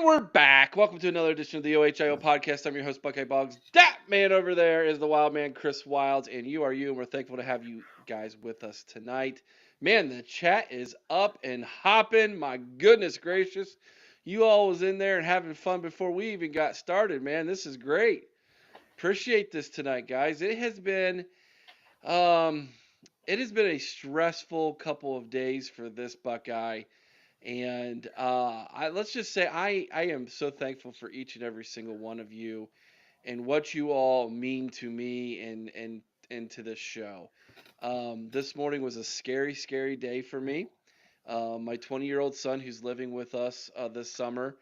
And we're back. Welcome to another edition of the OHIO podcast. I'm your host, Buckeye Boggs. That man over there is the wild man, Chris Wilds, and you are you. And we're thankful to have you guys with us tonight. Man, the chat is up and hopping. My goodness gracious. You all was in there and having fun before we even got started, man. This is great. Appreciate this tonight, guys. Um, it has been a stressful couple of days for this Buckeye. And let's just say I am so thankful for each and every single one of you and what you all mean to me and to this show. This morning was a scary, scary day for me. My 20-year-old son, who's living with us this summer,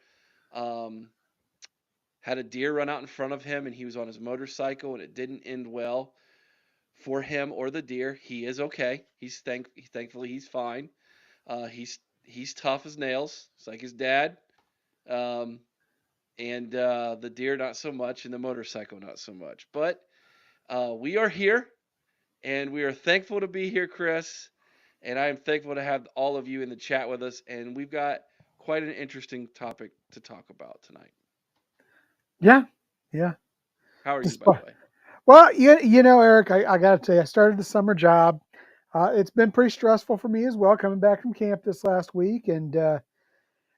um, had a deer run out in front of him, and he was on his motorcycle, and it didn't end well for him or the deer. He is okay. Thankfully he's fine. He's tough as nails. It's like his dad. Um, and the deer not so much, and the motorcycle not so much. But we are here, and we are thankful to be here, Chris. And I am thankful to have all of you in the chat with us. And we've got quite an interesting topic to talk about tonight. Yeah, yeah. How are you, Just by the way? well, you know, Eric, I got to tell you, I started the summer job. It's been pretty stressful for me as well, coming back from camp this last week. And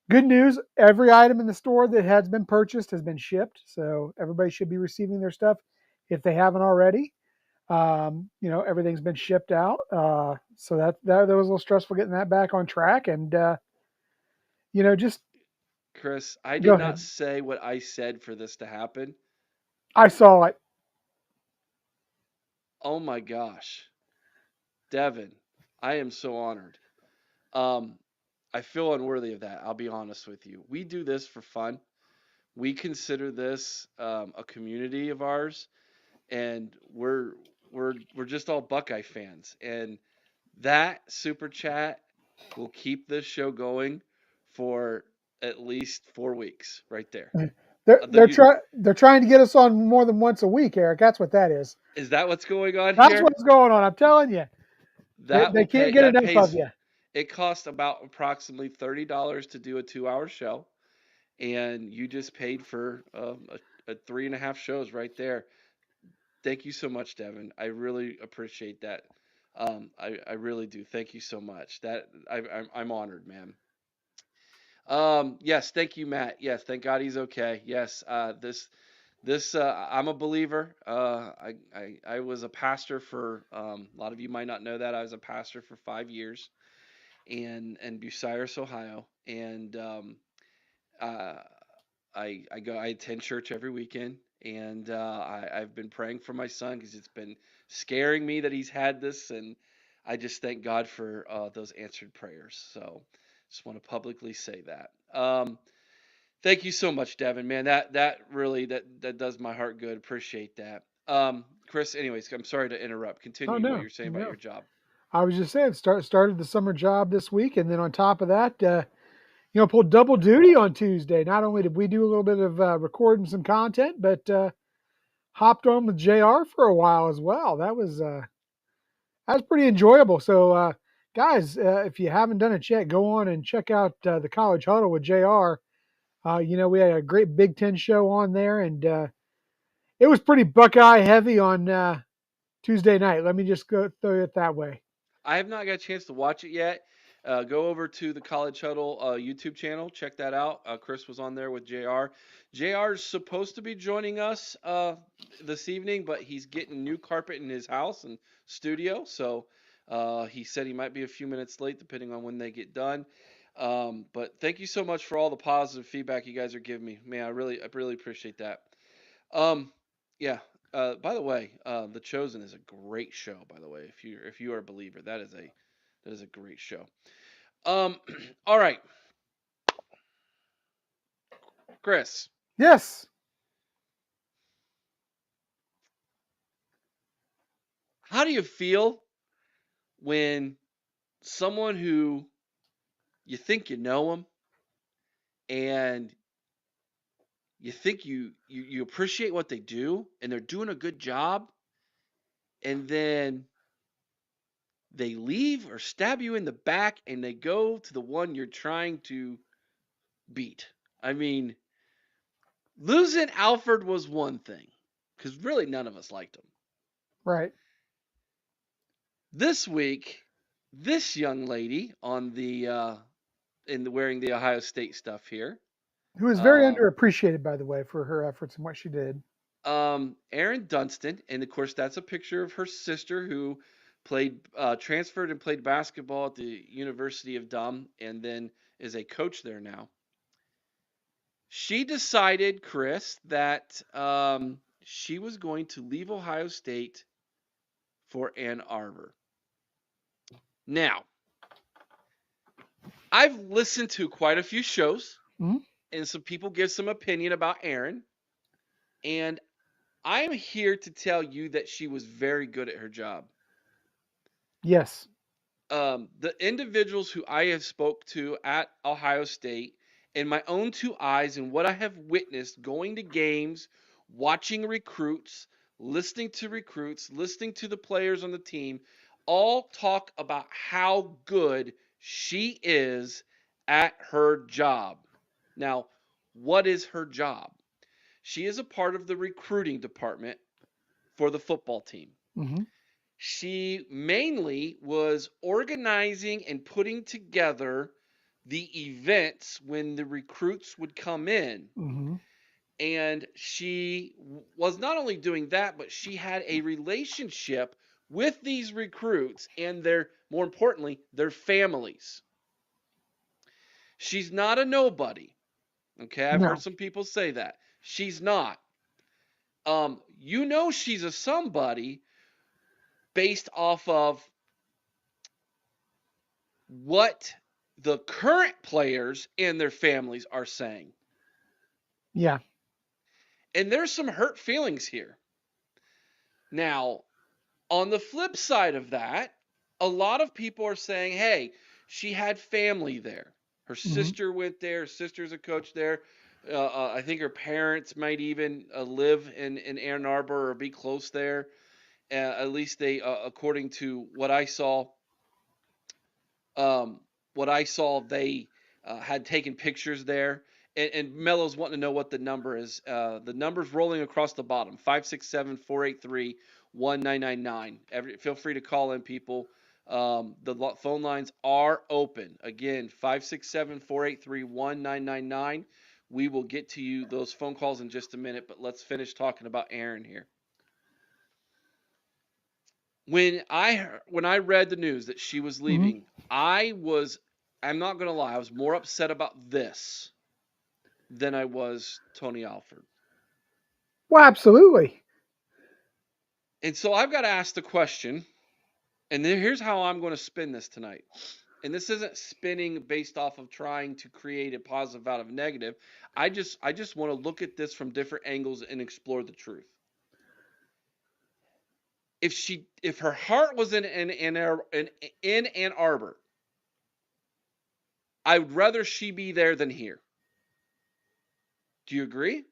good news, every item in the store that has been purchased has been shipped, so everybody should be receiving their stuff if they haven't already. Everything's been shipped out, so that was a little stressful getting that back on track. And just Chris, I go did not ahead. say what I said for this to happen. I saw it. Oh my gosh. Devin, I am so honored. Um, I feel unworthy of that. I'll be honest with you. We do this for fun. We consider this a community of ours, and we're just all Buckeye fans. And that super chat will keep this show going for at least 4 weeks, right there. They're The, they're you, trying they're trying to get us on more than once a week, Eric. That's what that is. is that what's going on That's here? what's going on. I'm telling you, That they will can't pay. get That enough of pays. you. It costs about approximately $30 to do a 2-hour show, and you just paid for a 3.5 shows right there. Thank you so much, Devin. I really appreciate that. I really do. Thank you so much. I'm honored, man. Yes, thank you, Matt. Yes, thank God he's okay. Yes, this I'm a believer. I was a pastor for a lot of you might not know that I was a pastor for 5 years in Bucyrus, Ohio, and uh, I attend church every weekend, and I've been praying for my son because it's been scaring me that he's had this, and I just thank God for those answered prayers. So just want to publicly say that. Thank you so much, Devin. Man, that really that does my heart good. Appreciate that. Chris, anyways, I'm sorry to interrupt. Oh Continue what no, you're saying about no. your job. I was just saying, started the summer job this week, and then on top of that, pulled double duty on Tuesday. Not only did we do a little bit of recording some content, but hopped on with Jr. for a while as well. That was pretty enjoyable. So, guys, if you haven't done it yet, go on and check out the College Huddle with Jr. We had a great Big Ten show on there, and it was pretty Buckeye heavy on Tuesday night. Let me just go throw it that way. I have not got a chance to watch it yet. Go over to the College Huddle YouTube channel. Check that out. Chris was on there with JR. JR is supposed to be joining us this evening, but he's getting new carpet in his house and studio. So he said he might be a few minutes late, depending on when they get done. But thank you so much for all the positive feedback you guys are giving me. Man, I really appreciate that. Um, yeah. By the way, The Chosen is a great show. By the way, if you are a believer, that is a great show. Um, all right, Chris, Yes. how do you feel when someone who you think you know them and you think you appreciate what they do and they're doing a good job, and then they leave or stab you in the back and they go to the one you're trying to beat? I mean, losing Alfred was one thing, because really none of us liked him. Right. This week, this young lady on the wearing the Ohio State stuff here, Who is very uh, underappreciated, by the way, for her efforts and what she did. Erin Dunston, and of course that's a picture of her sister who transferred and played basketball at the University of Dum, and then is a coach there now. She decided, Chris, that she was going to leave Ohio State for Ann Arbor. Now, I've listened to quite a few shows, Hmm. and some people give some opinion about Erin, and I'm here to tell you that she was very good at her job. Yes. The individuals who I have spoke to at Ohio State, in my own two eyes, and what I have witnessed going to games, watching recruits, listening to the players on the team, all talk about how good she is at her job. Now, what is her job? She is a part of the recruiting department for the football team. Hmm. She mainly was organizing and putting together the events when the recruits would come in. Hmm. And she was not only doing that, but she had a relationship with these recruits and more importantly, their families. She's not a nobody. Okay, I've heard No. some people say that. She's not. She's a somebody based off of what the current players and their families are saying. Yeah. And there's some hurt feelings here. Now, on the flip side of that, a lot of people are saying, hey, she had family there. Her Hmm. sister went there. Her sister's a coach there. I think her parents might even live in Ann Arbor or be close there. At least according to um, what I saw, they had taken pictures there. And Mello's wanting to know what the number is. The number's rolling across the bottom 567-483-1999. Feel free to call in, people. The phone lines are open. Again, 567-483-1999. We will get to you those phone calls in just a minute, but let's finish talking about Erin here. When I read the news that she was Hmm. leaving, I'm not gonna lie, I was more upset about this than I was Tony Alford. Well, absolutely. And so I've got to ask the question, and then here's how I'm going to spin this tonight. And this isn't spinning based off of trying to create a positive out of negative. I just want to look at this from different angles and explore the truth. If her heart was in Ann Arbor, I would rather she be there than here. Do you agree?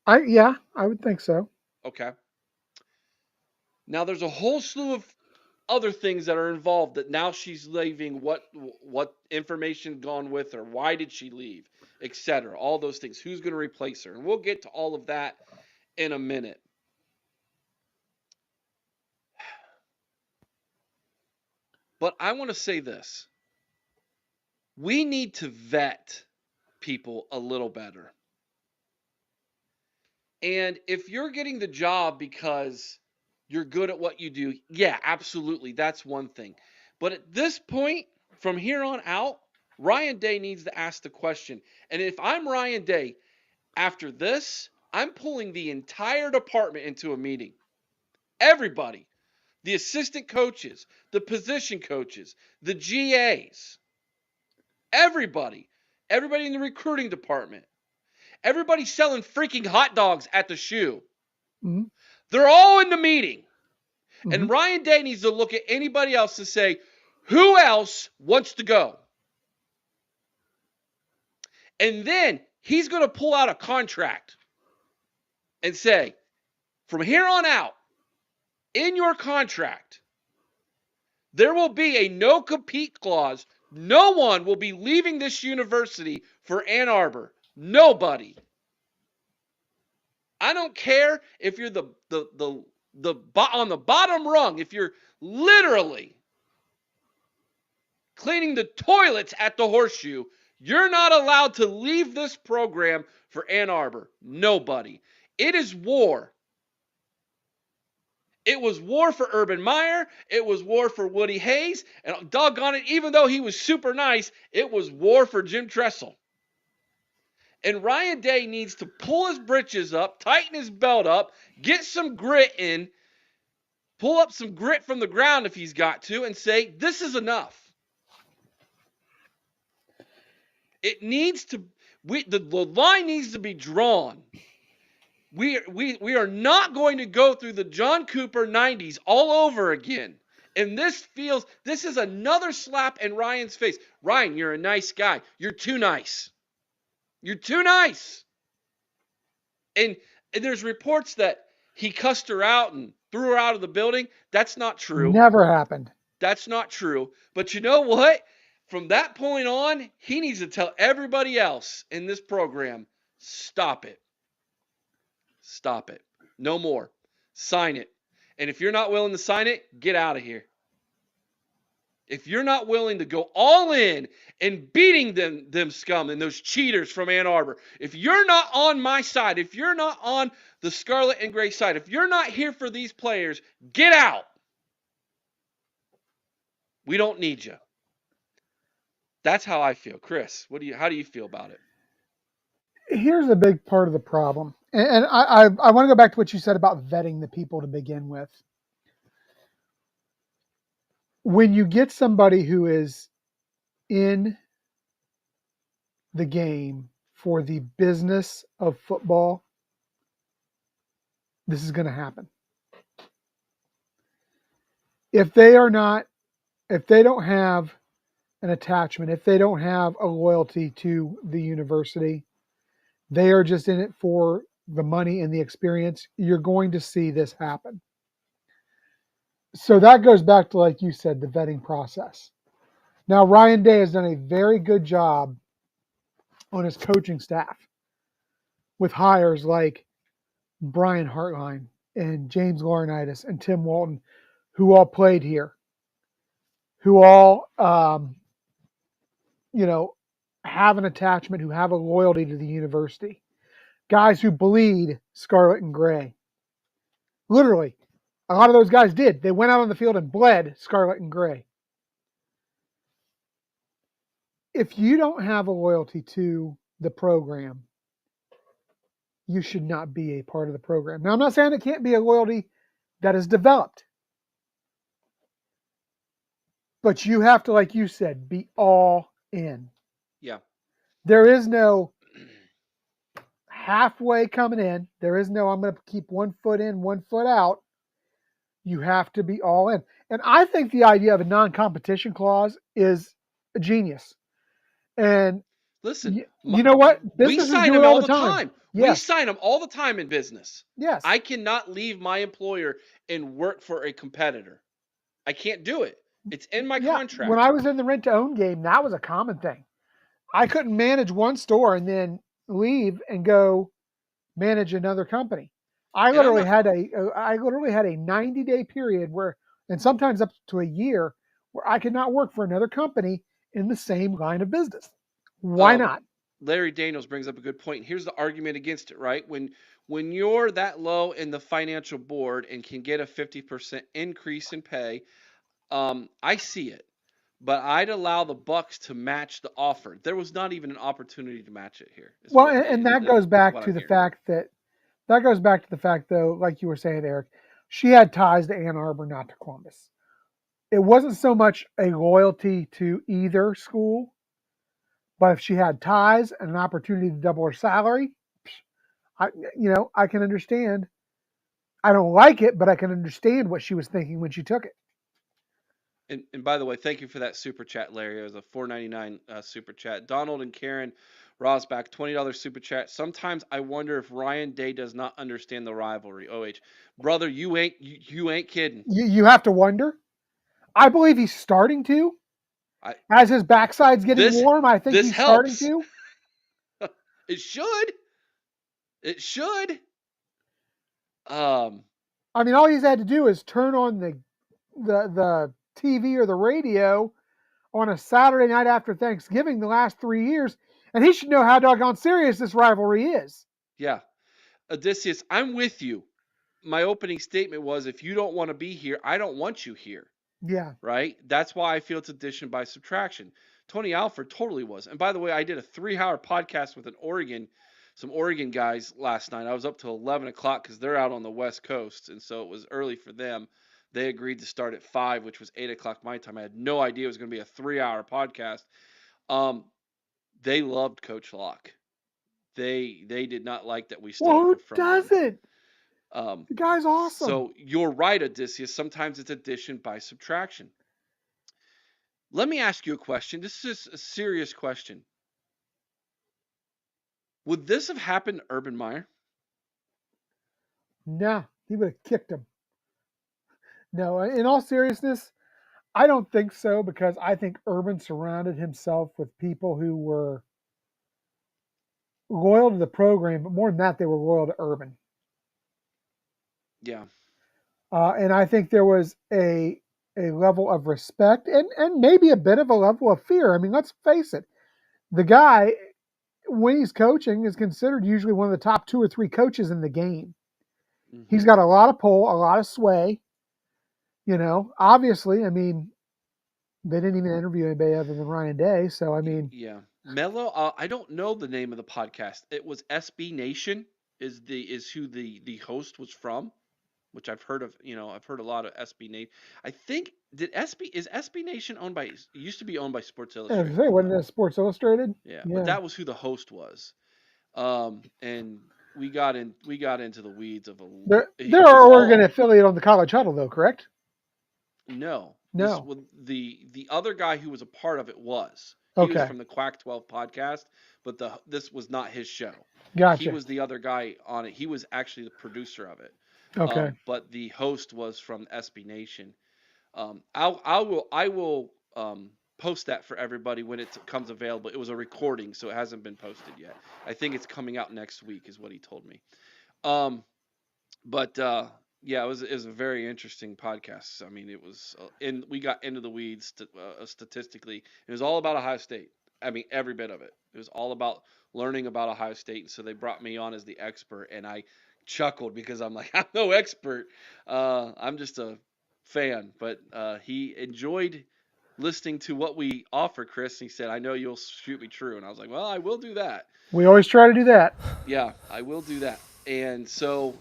Yeah, I would think so. Okay. Now there's a whole slew of other things that are involved that now she's leaving. What information gone with her? Why did she leave? Etc. All those things. Who's going to replace her? And we'll get to all of that in a minute. But I want to say this. We need to vet people a little better. And if you're getting the job because you're good at what you do, yeah, absolutely. That's one thing. But at this point, from here on out, Ryan Day needs to ask the question. And if I'm Ryan Day, after this, I'm pulling the entire department into a meeting. Everybody, the assistant coaches, the position coaches, the GAs, everybody, everybody in the recruiting department, everybody selling freaking hot dogs at the shoe. Hmm. They're all in the meeting. Hmm. And Ryan Day needs to look at anybody else and say, who else wants to go? And then he's going to pull out a contract and say, from here on out, in your contract, there will be a no compete clause No one will be leaving this university for Ann Arbor. Nobody. I don't care if you're the on the bottom rung, if you're literally cleaning the toilets at the Horseshoe, you're not allowed to leave this program for Ann Arbor. Nobody. It is war. It was war for Urban Meyer. It was war for Woody Hayes. And doggone it, even though he was super nice, it was war for Jim Tressel. And Ryan Day needs to pull his britches up, tighten his belt up, get some grit in, pull up some grit from the ground if he's got to, and say, this is enough. It needs to, the line needs to be drawn. We are not going to go through the John Cooper 90s all over again. And this is another slap in Ryan's face. Ryan, you're a nice guy. You're too nice. You're too nice. And there's reports that he cussed her out and threw her out of the building. That's not true. Never happened. That's not true. But you know what? From that point on, he needs to tell everybody else in this program, stop it. Stop it. No more. Sign it. And if you're not willing to sign it, get out of here. If you're not willing to go all in and beating them scum and those cheaters from Ann Arbor, if you're not on my side, if you're not on the Scarlet and Gray side, if you're not here for these players, get out. We don't need you. That's how I feel. Chris, how do you feel about it? Here's a big part of the problem. And I want to go back to what you said about vetting the people to begin with. When you get somebody who is in the game for the business of football, this is going to happen. If they don't have an attachment, if they don't have a loyalty to the university, they are just in it for the money and the experience, you're going to see this happen. So that goes back to, like you said, the vetting process. Now, Ryan Day has done a very good job on his coaching staff with hires like Brian Hartline and James Laurinaitis and Tim Walton, who all played here, who all, have an attachment, who have a loyalty to the university. Guys who bleed scarlet and gray. Literally, a lot of those guys did. They went out on the field and bled scarlet and gray. If you don't have a loyalty to the program, you should not be a part of the program. Now, I'm not saying it can't be a loyalty that is developed. But you have to, like you said, be all in. Yeah. There is no halfway coming in. There is no, I'm going to keep 1 foot in, 1 foot out. You have to be all in. And I think the idea of a non-competition clause is a genius. And listen, you know what? We sign them all the time. Yes. We sign them all the time in business. Yes. I cannot leave my employer and work for a competitor. I can't do it. It's in my contract. When I was in the rent-to-own game, that was a common thing. I couldn't manage one store and then leave and go manage another company. I literally had a 90-day period where, and sometimes up to a year, where I could not work for another company in the same line of business. Why not? Larry Daniels brings up a good point. Here's the argument against it, right? When you're that low in the financial board and can get a 50% increase in pay, I see it. But I'd allow the Bucks to match the offer. There was not even an opportunity to match it here. Well, and that goes back to the fact though, like you were saying, Eric, she had ties to Ann Arbor, not to Columbus. It wasn't so much a loyalty to either school, but if she had ties and an opportunity to double her salary, I can understand. I don't like it, but I can understand what she was thinking when she took it. And by the way, thank you for that super chat, Larry. It was a $4.99 super chat. Donald and Karen Rosbach, $20 super chat. Sometimes I wonder if Ryan Day does not understand the rivalry. OH, brother, you ain't kidding. You have to wonder. I believe he's starting to. I As his backside's getting this warm, I think this he's starting helps. to. It should. It should. Um, I mean, all he's had to do is turn on the TV or the radio on a Saturday night after Thanksgiving the last 3 years, and he should know how doggone serious this rivalry is. yeah. Odysseus, I'm with you. My opening statement was if you don't want to be here, I don't want you here. Yeah. Right? That's why I feel it's addition by subtraction. Tony Alford totally was. And by the way, I did a 3 hour podcast with some Oregon guys last night. I was up till 11 o'clock because they're out on the West Coast. And so it was early for them. They agreed to start at 5, which was 8 o'clock my time. I had no idea it was going to be a 3 hour podcast. Um, they loved Coach Locke. They did not like that we Well, stole who from them. doesn't? Um, The guy's awesome. so you're right, Odysseus. Sometimes it's addition by subtraction. Let me ask you a question. This is a serious question. Would this have happened to Urban Meyer? Nah, he would have kicked him. No, in all seriousness, I don't think so because I think Urban surrounded himself with people who were loyal to the program, but more than that, they were loyal to Urban. Yeah. And I think there was a level of respect and maybe a bit of a level of fear. I mean, let's face it, the guy when he's coaching is considered usually one of the top 2 or 3 coaches in the game. He's Hmm. got a lot of pull, a lot of sway. Obviously, I mean, they didn't even interview anybody other than Ryan Day. So, I mean, Yeah. Mello, I don't know the name of the podcast. It was SB Nation is who the host was from, which I've heard of. I've heard a lot of SB Nation. I think did SB is SB Nation owned by it used to be owned by Sports as I Illustrated. say, wasn't it Sports Illustrated? Yeah, but Yeah. that was who the host was. And we got into the weeds of They're it was our Oregon all. affiliate on the College Huddle, though, correct? No, this No. was the other guy who was a part of it was. He was Okay. from the Quack 12 podcast, but this was not his show. He Gotcha. was the other guy on it. He was actually the producer of it. Okay. But the host was from SB Nation. I will post that for everybody when it comes available. It was a recording, so it hasn't been posted yet. I think it's coming out next week, is what he told me. Um, but yeah, it was a very interesting podcast. I mean, it was, and we got into the weeds statistically. It was all about Ohio State. I mean, every bit of it. It was all about learning about Ohio State. And so they brought me on as the expert, and I chuckled because I'm like, I'm no expert. I'm just a fan. But he enjoyed listening to what we offer, Chris. And he said, I know you'll shoot me true. And I was like, well, I will do that. We always try to do that. Yeah, I will do that. And so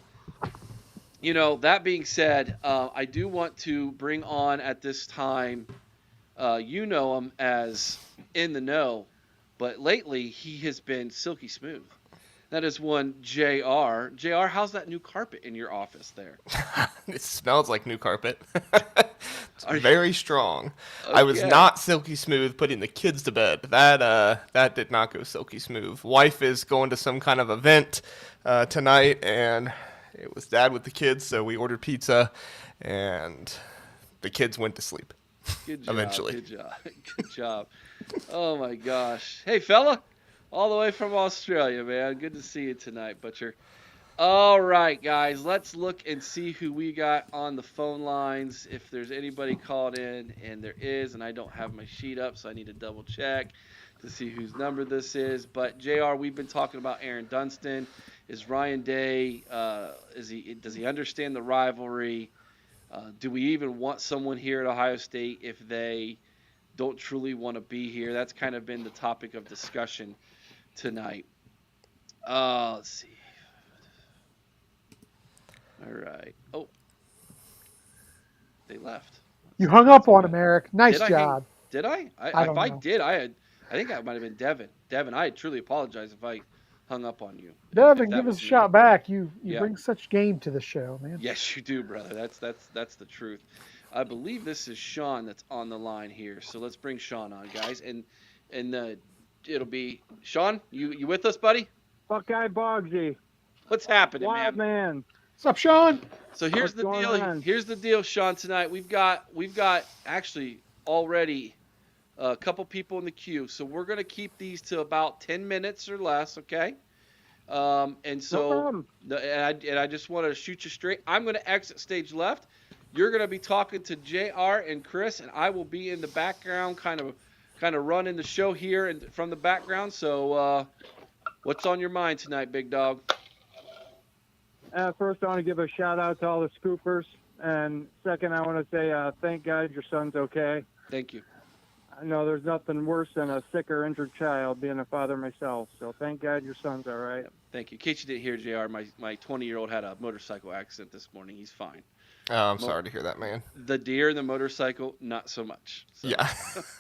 that being said, I do want to bring on at this time, you know him as In the Know, but lately he has been silky smooth. That is one JR. JR, how's that new carpet in your office there? It smells like new carpet. It's Are you, very strong. I was okay. not silky smooth putting the kids to bed. That did not go silky smooth. Wife is going to some kind of event tonight, and it was dad with the kids, so we ordered pizza, and the kids went to sleep. Good job. Eventually. Good job. Good job. Oh my gosh. Hey, fella. All the way from Australia, man. Good to see you tonight, Butcher. All right, guys, let's look and see who we got on the phone lines. If there's anybody called in, and there is, and I don't have my sheet up, so I need to double check to see whose number this is. But JR, we've been talking about Erin Dunston. Is Ryan Day? Does he understand the rivalry? Do we even want someone here at Ohio State if they don't truly want to be here? That's kind of been the topic of discussion tonight. Let's see. All right. Oh, they left. You Let's hung let's up see on what him, happened. Eric. Nice Did I hang? job. Did I? I If don't I know. did, I think that might have been Devin. Devin, I truly apologize if I hung up on you. If Devin, that give us a was me. shot back. You Yeah. bring such game to the show, man. Yes, you do, brother. That's the truth. I believe this is Sean that's on the line here. So let's bring Sean on, guys, and it'll be Sean. You with us, buddy? Buckeye Bogsy. What's happening, Wild man? man. What's up, Sean? So here's What's the going deal. on? Here's the deal, Sean. Tonight we've got actually already a couple people in the queue. So we're going to keep these to about 10 minutes or less, okay? And No so, problem. and I just want to shoot you straight. I'm going to exit stage left. You're going to be talking to JR and Chris, and I will be in the background, kind of running the show here and from the background. So, what's on your mind tonight, big dog? First, I want to give a shout out to all the scoopers. And second, I want to say thank God your son's okay. Thank you. I know there's nothing worse than a sick or injured child, being a father myself. So thank God your son's all right. Thank you. In case you didn't hear, JR, my 20-year-old had a motorcycle accident this morning. He's fine. Oh, I'm sorry to hear that, man. The deer and the motorcycle, not so much. So, Yeah.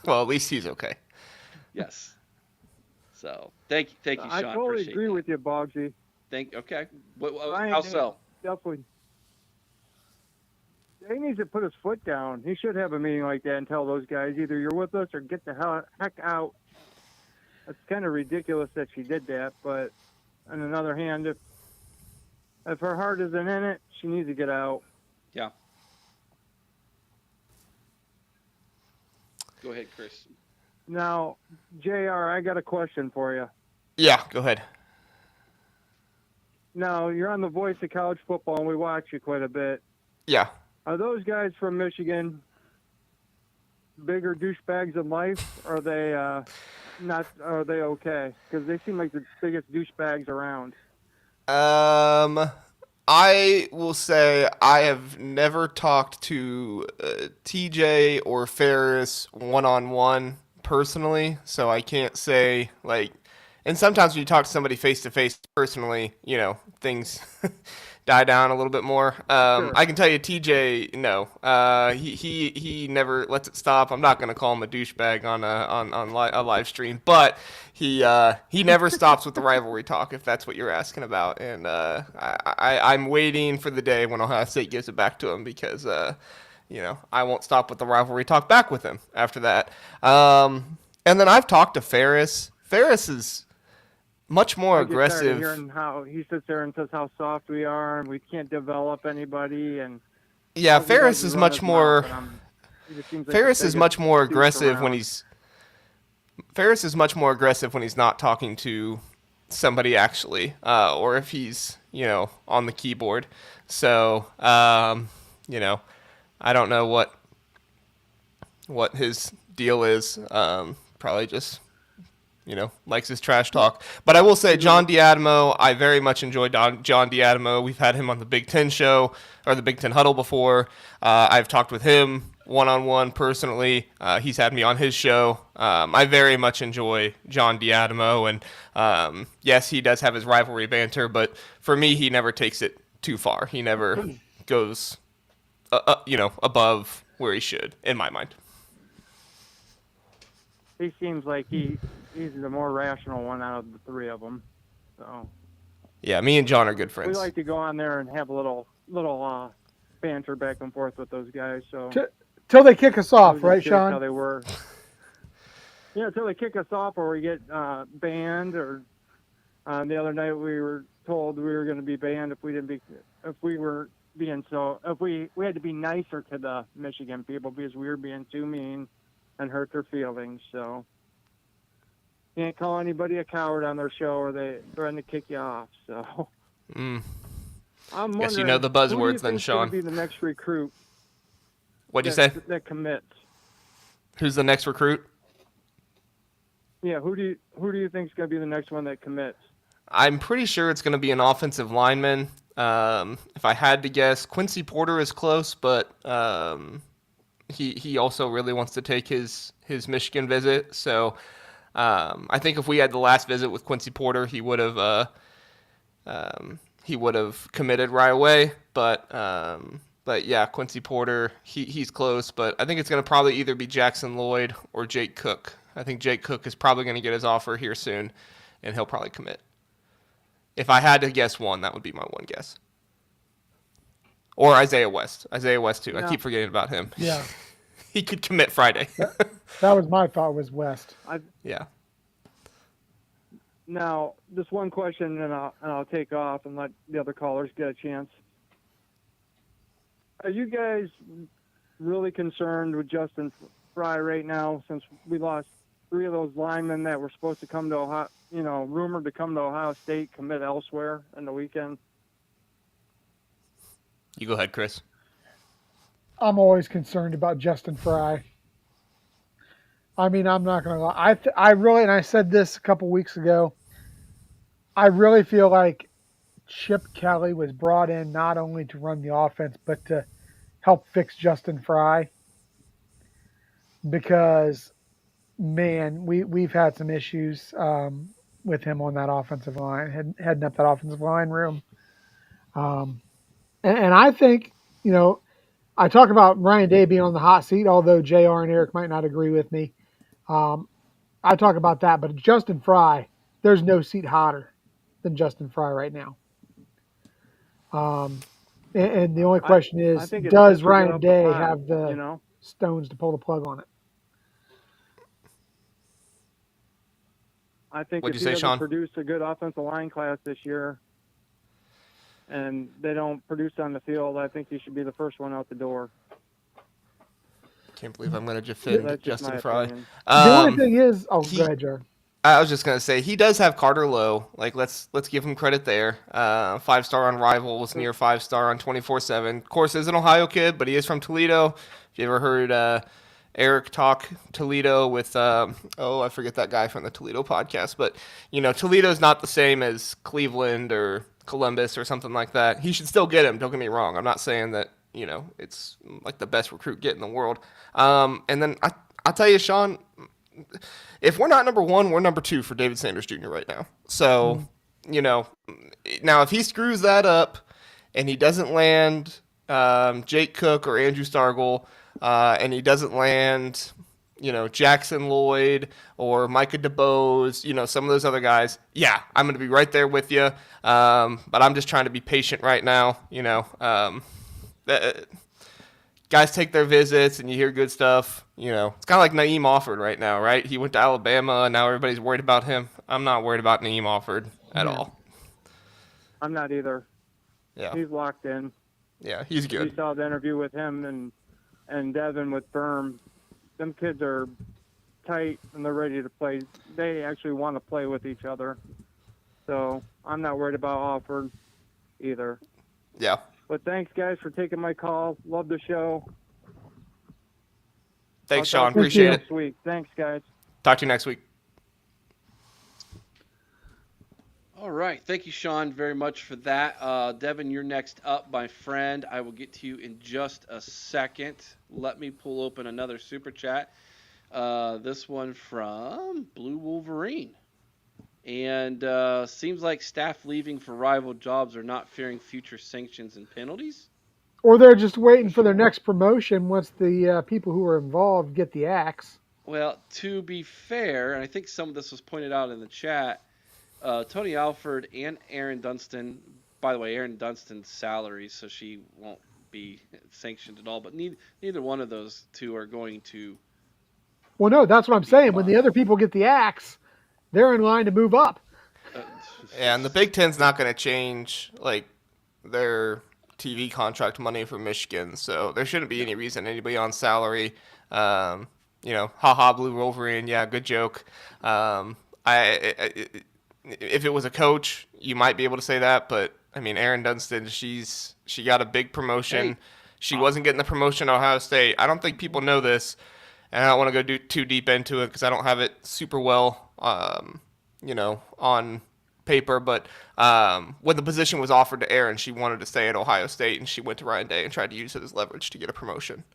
Well, at least he's okay. yes. So thank you, Sean. I totally Appreciate agree that. with you, Bogsy. Okay. Ryan How did so? Definitely. He needs to put his foot down. He should have a meeting like that and tell those guys either you're with us or get the heck out. It's kind of ridiculous that she did that, but on another hand, if her heart isn't in it, she needs to get out. Yeah. Go ahead, Chris. Now, JR, I got a question for you. Yeah, go ahead. Now, you're on the voice of college football, and we watch you quite a bit. Yeah. Are those guys from Michigan bigger douchebags in life? Or are they not? Are they okay? Because they seem like the biggest douchebags around. I will say I have never talked to TJ or Ferris one-on-one personally, so I can't say, like, and sometimes when you talk to somebody face-to-face personally, things die down a little bit more. Sure. I can tell you TJ, no. He never lets it stop. I'm not going to call him a douchebag on a live stream, but he never stops with the rivalry talk, if that's what you're asking about. And I'm waiting for the day when Ohio State gives it back to him because I won't stop with the rivalry talk back with him after that. And then I've talked to Ferris. Ferris is much more I get tired of aggressive. hearing how he sits there and says how soft we are and we can't develop anybody. And Yeah, all he Ferris does is run much his more. mouth, and he just seems like Ferris the is much biggest more douche aggressive when around. he's. Ferris is much more aggressive when he's not talking to somebody actually, or if he's on the keyboard. So I don't know what his deal is. Probably just likes his trash talk. But I will say, John D'Adamo, I very much enjoy John D'Adamo. We've had him on the Big Ten show or the Big Ten Huddle before. I've talked with him one-on-one personally. He's had me on his show. I very much enjoy John D'Adamo, and yes, he does have his rivalry banter, but for me, he never takes it too far. He never goes, above where he should, in my mind. He seems like he's the more rational one out of the three of them. So Yeah, me and John are good friends. we like to go on there and have a little banter back and forth with those guys. So Till they kick us I off, was right, just curious How Sean? they were. Yeah, until they kick us off or we get banned. Or the other night we were told we were going to be banned if we had to be nicer to the Michigan people because we were being too mean and hurt their feelings. So can't call anybody a coward on their show or they threaten to kick you off. So I'm wondering, Guess you know the who do you buzzwords then, think's gonna Sean. be the next recruit What'd you say? that commits? Who's the next recruit? Yeah, who do you think's gonna be the next one that commits? I'm pretty sure it's going to be an offensive lineman. If I had to guess, Quincy Porter is close, but he also really wants to take his Michigan visit. So I think if we had the last visit with Quincy Porter, he would have committed right away. But yeah, Quincy Porter, he's close. But I think it's going to probably either be Jackson Lloyd or Jake Cook. I think Jake Cook is probably going to get his offer here soon, and he'll probably commit. If I had to guess one, that would be my one guess. Or Isaiah West. Isaiah West, too. Yeah. I keep forgetting about him. Yeah, He could commit Friday. that was my thought. Was West? Yeah. Now, just one question, and I'll take off and let the other callers get a chance. Are you guys really concerned with Justin Fry right now since we lost 3 of those linemen that were supposed to come to Ohio, rumored to come to Ohio State, commit elsewhere in the weekend. You go ahead, Chris. I'm always concerned about Justin Fry. I mean, I'm not going to lie. I really, and I said this a couple weeks ago, I really feel like Chip Kelly was brought in not only to run the offense, but to help fix Justin Fry. Because, man, we've had some issues with him on that offensive line, heading up that offensive line room. And I think, I talk about Ryan Day being on the hot seat, although JR and Eric might not agree with me. I talk about that, but Justin Fry, there's no seat hotter than Justin Fry right now. And the only question is, does Ryan Day have the stones to pull the plug on it? I think What'd if you he say, doesn't Sean? produce a good offensive line class this year and they don't produce on the field, I think he should be the first one out the door. Can't believe I'm going to defend That's just Justin my Fry. opinion. The only thing is, go ahead, Jared. I was just going to say, he does have Carter Lowe. Like, let's give him credit there. 5-star on Rivals, near 5-star on 24/7. Of course, is an Ohio kid, but he is from Toledo. If you ever heard Eric talk Toledo with, I forget that guy from the Toledo podcast. But, Toledo's not the same as Cleveland or Columbus or something like that. He should still get him, don't get me wrong. I'm not saying that, it's like the best recruit get in the world. And then I'll tell you, Sean, if we're not number 1, we're number 2 for David Sanders Jr. right now. So, now if he screws that up and he doesn't land Jake Cook or Andrew Stargell, and he doesn't land, Jackson Lloyd or Micah DeBose, some of those other guys, yeah, I'm going to be right there with you. But I'm just trying to be patient right now, guys take their visits and you hear good stuff. It's kind of like Naeem Offord right now, right? He went to Alabama and now everybody's worried about him. I'm not worried about Naeem Offord at all. I'm not either. Yeah. He's locked in. Yeah, he's good. You saw the interview with him and Devin with Berm. Them kids are tight and they're ready to play. They actually want to play with each other. So I'm not worried about Offord either. Yeah. But thanks, guys, for taking my call. Love the show. Thanks, Sean. Appreciate it. Next week. Thanks, guys. Talk to you next week. All right. Thank you, Sean, very much for that. Devin, you're next up, my friend. I will get to you in just a second. Let me pull open another super chat. This one from Blue Wolverine. And seems like staff leaving for rival jobs are not fearing future sanctions and penalties. Or they're just waiting for their next promotion once the people who are involved get the axe. Well, to be fair, and I think some of this was pointed out in the chat, Tony Alford and Erin Dunston, by the way, Erin Dunston's salary, so she won't be sanctioned at all, but neither one of those two are going to. Well, no, that's what I'm saying. When the other people get the axe, they're in line to move up. Yeah, and the Big Ten's not going to change their TV contract money for Michigan, so there shouldn't be any reason anybody on salary. Haha, Blue Wolverine, yeah, good joke. If it was a coach, you might be able to say that, but I mean, Erin Dunston, she got a big promotion. Hey. She wasn't getting the promotion at Ohio State. I don't think people know this, and I don't want to go too deep into it because I don't have it super well, on paper. But when the position was offered to Erin, she wanted to stay at Ohio State, and she went to Ryan Day and tried to use it as leverage to get a promotion.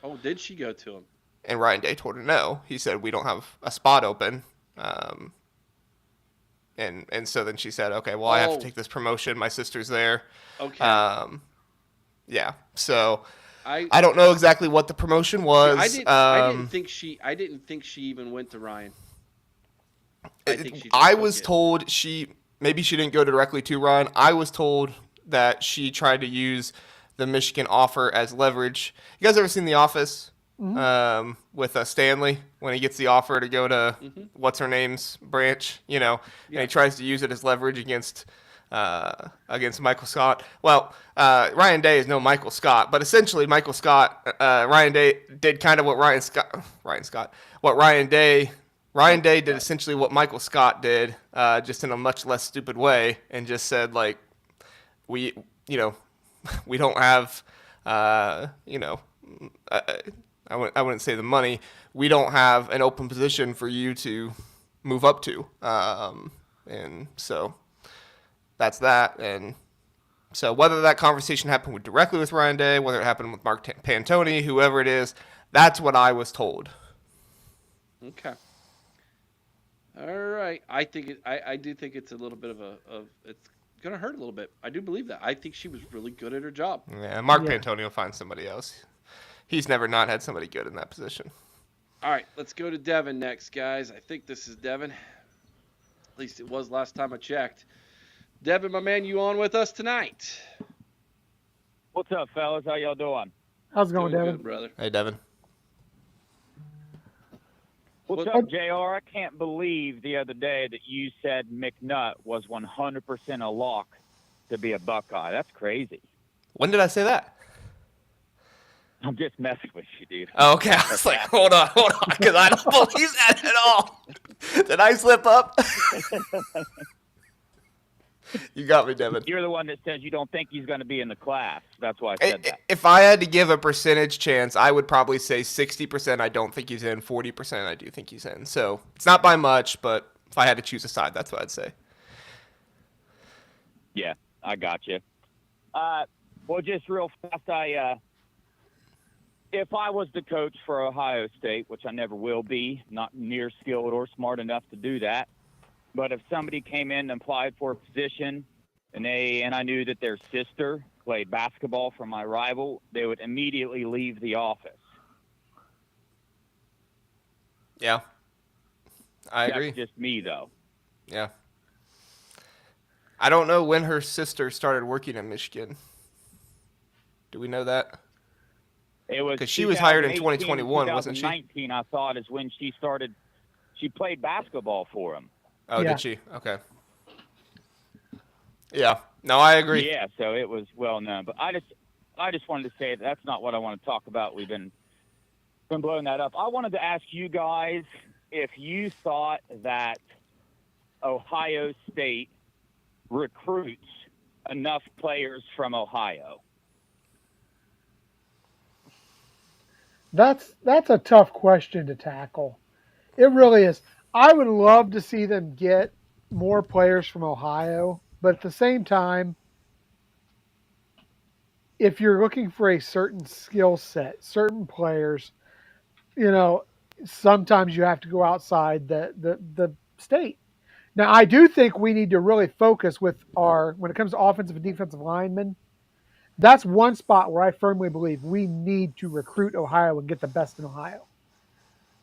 Oh, did she go to him? And Ryan Day told her no. He said, we don't have a spot open. And so then she said, okay, well, I have to take this promotion. My sister's there. Okay. Yeah. So I don't know exactly what the promotion was. I didn't think she even went to Ryan. I was told maybe she didn't go directly to Ryan. I was told that she tried to use the Michigan offer as leverage. You guys ever seen The Office? Mm-hmm. With Stanley when he gets the offer to go to what's her name's branch, and he tries to use it as leverage against against Michael Scott. Well, Ryan Day is no Michael Scott, but essentially Michael Scott, Ryan Day did kind of what Ryan Day did essentially what Michael Scott did, just in a much less stupid way, and just said like, we don't have, I wouldn't say the money. We don't have an open position for you to move up to, and so that's that. And so whether that conversation happened directly with Ryan Day, whether it happened with Mark Pantoni, whoever it is, that's what I was told. Okay. All right. I do think it's a little bit of it's gonna hurt a little bit. I do believe that. I think she was really good at her job. Yeah, Mark Pantoni will find somebody else. He's never not had somebody good in that position. All right, let's go to Devin next, guys. I think this is Devin. At least it was last time I checked. Devin, my man, you on with us tonight? What's up, fellas? How y'all doing? How's it going, Doing Devin? good, brother. Hey, Devin. What's up, JR? I can't believe the other day that you said McNutt was 100% a lock to be a Buckeye. That's crazy. When did I say that? I'm just messing with you, dude. Oh, okay. I was like, hold on, because I don't believe that at all. Did I slip up? You got me, Devin. You're the one that says you don't think he's going to be in the class. That's why I said that. If I had to give a percentage chance, I would probably say 60% I don't think he's in, 40% I do think he's in. So it's not by much, but if I had to choose a side, that's what I'd say. Yeah, I got you. Well, just real fast, if I was the coach for Ohio State, which I never will be, not near skilled or smart enough to do that, but if somebody came in and applied for a position and I knew that their sister played basketball for my rival, they would immediately leave the office. Yeah. I agree. That's just me, though. Yeah. I don't know when her sister started working in Michigan. Do we know that? It was because she was hired in 2021, wasn't she? 2019, I thought, is when she started. She played basketball for him. Oh, yeah. Did she? Okay. Yeah. No, I agree. Yeah, so it was well known. But I just wanted to say that's not what I want to talk about. We've been blowing that up. I wanted to ask you guys if you thought that Ohio State recruits enough players from Ohio. That's a tough question to tackle. It really is. I would love to see them get more players from Ohio, but at the same time, if you're looking for a certain skill set, certain players, sometimes you have to go outside the state. Now, I do think we need to really focus when it comes to offensive and defensive linemen. That's one spot where I firmly believe we need to recruit Ohio and get the best in Ohio.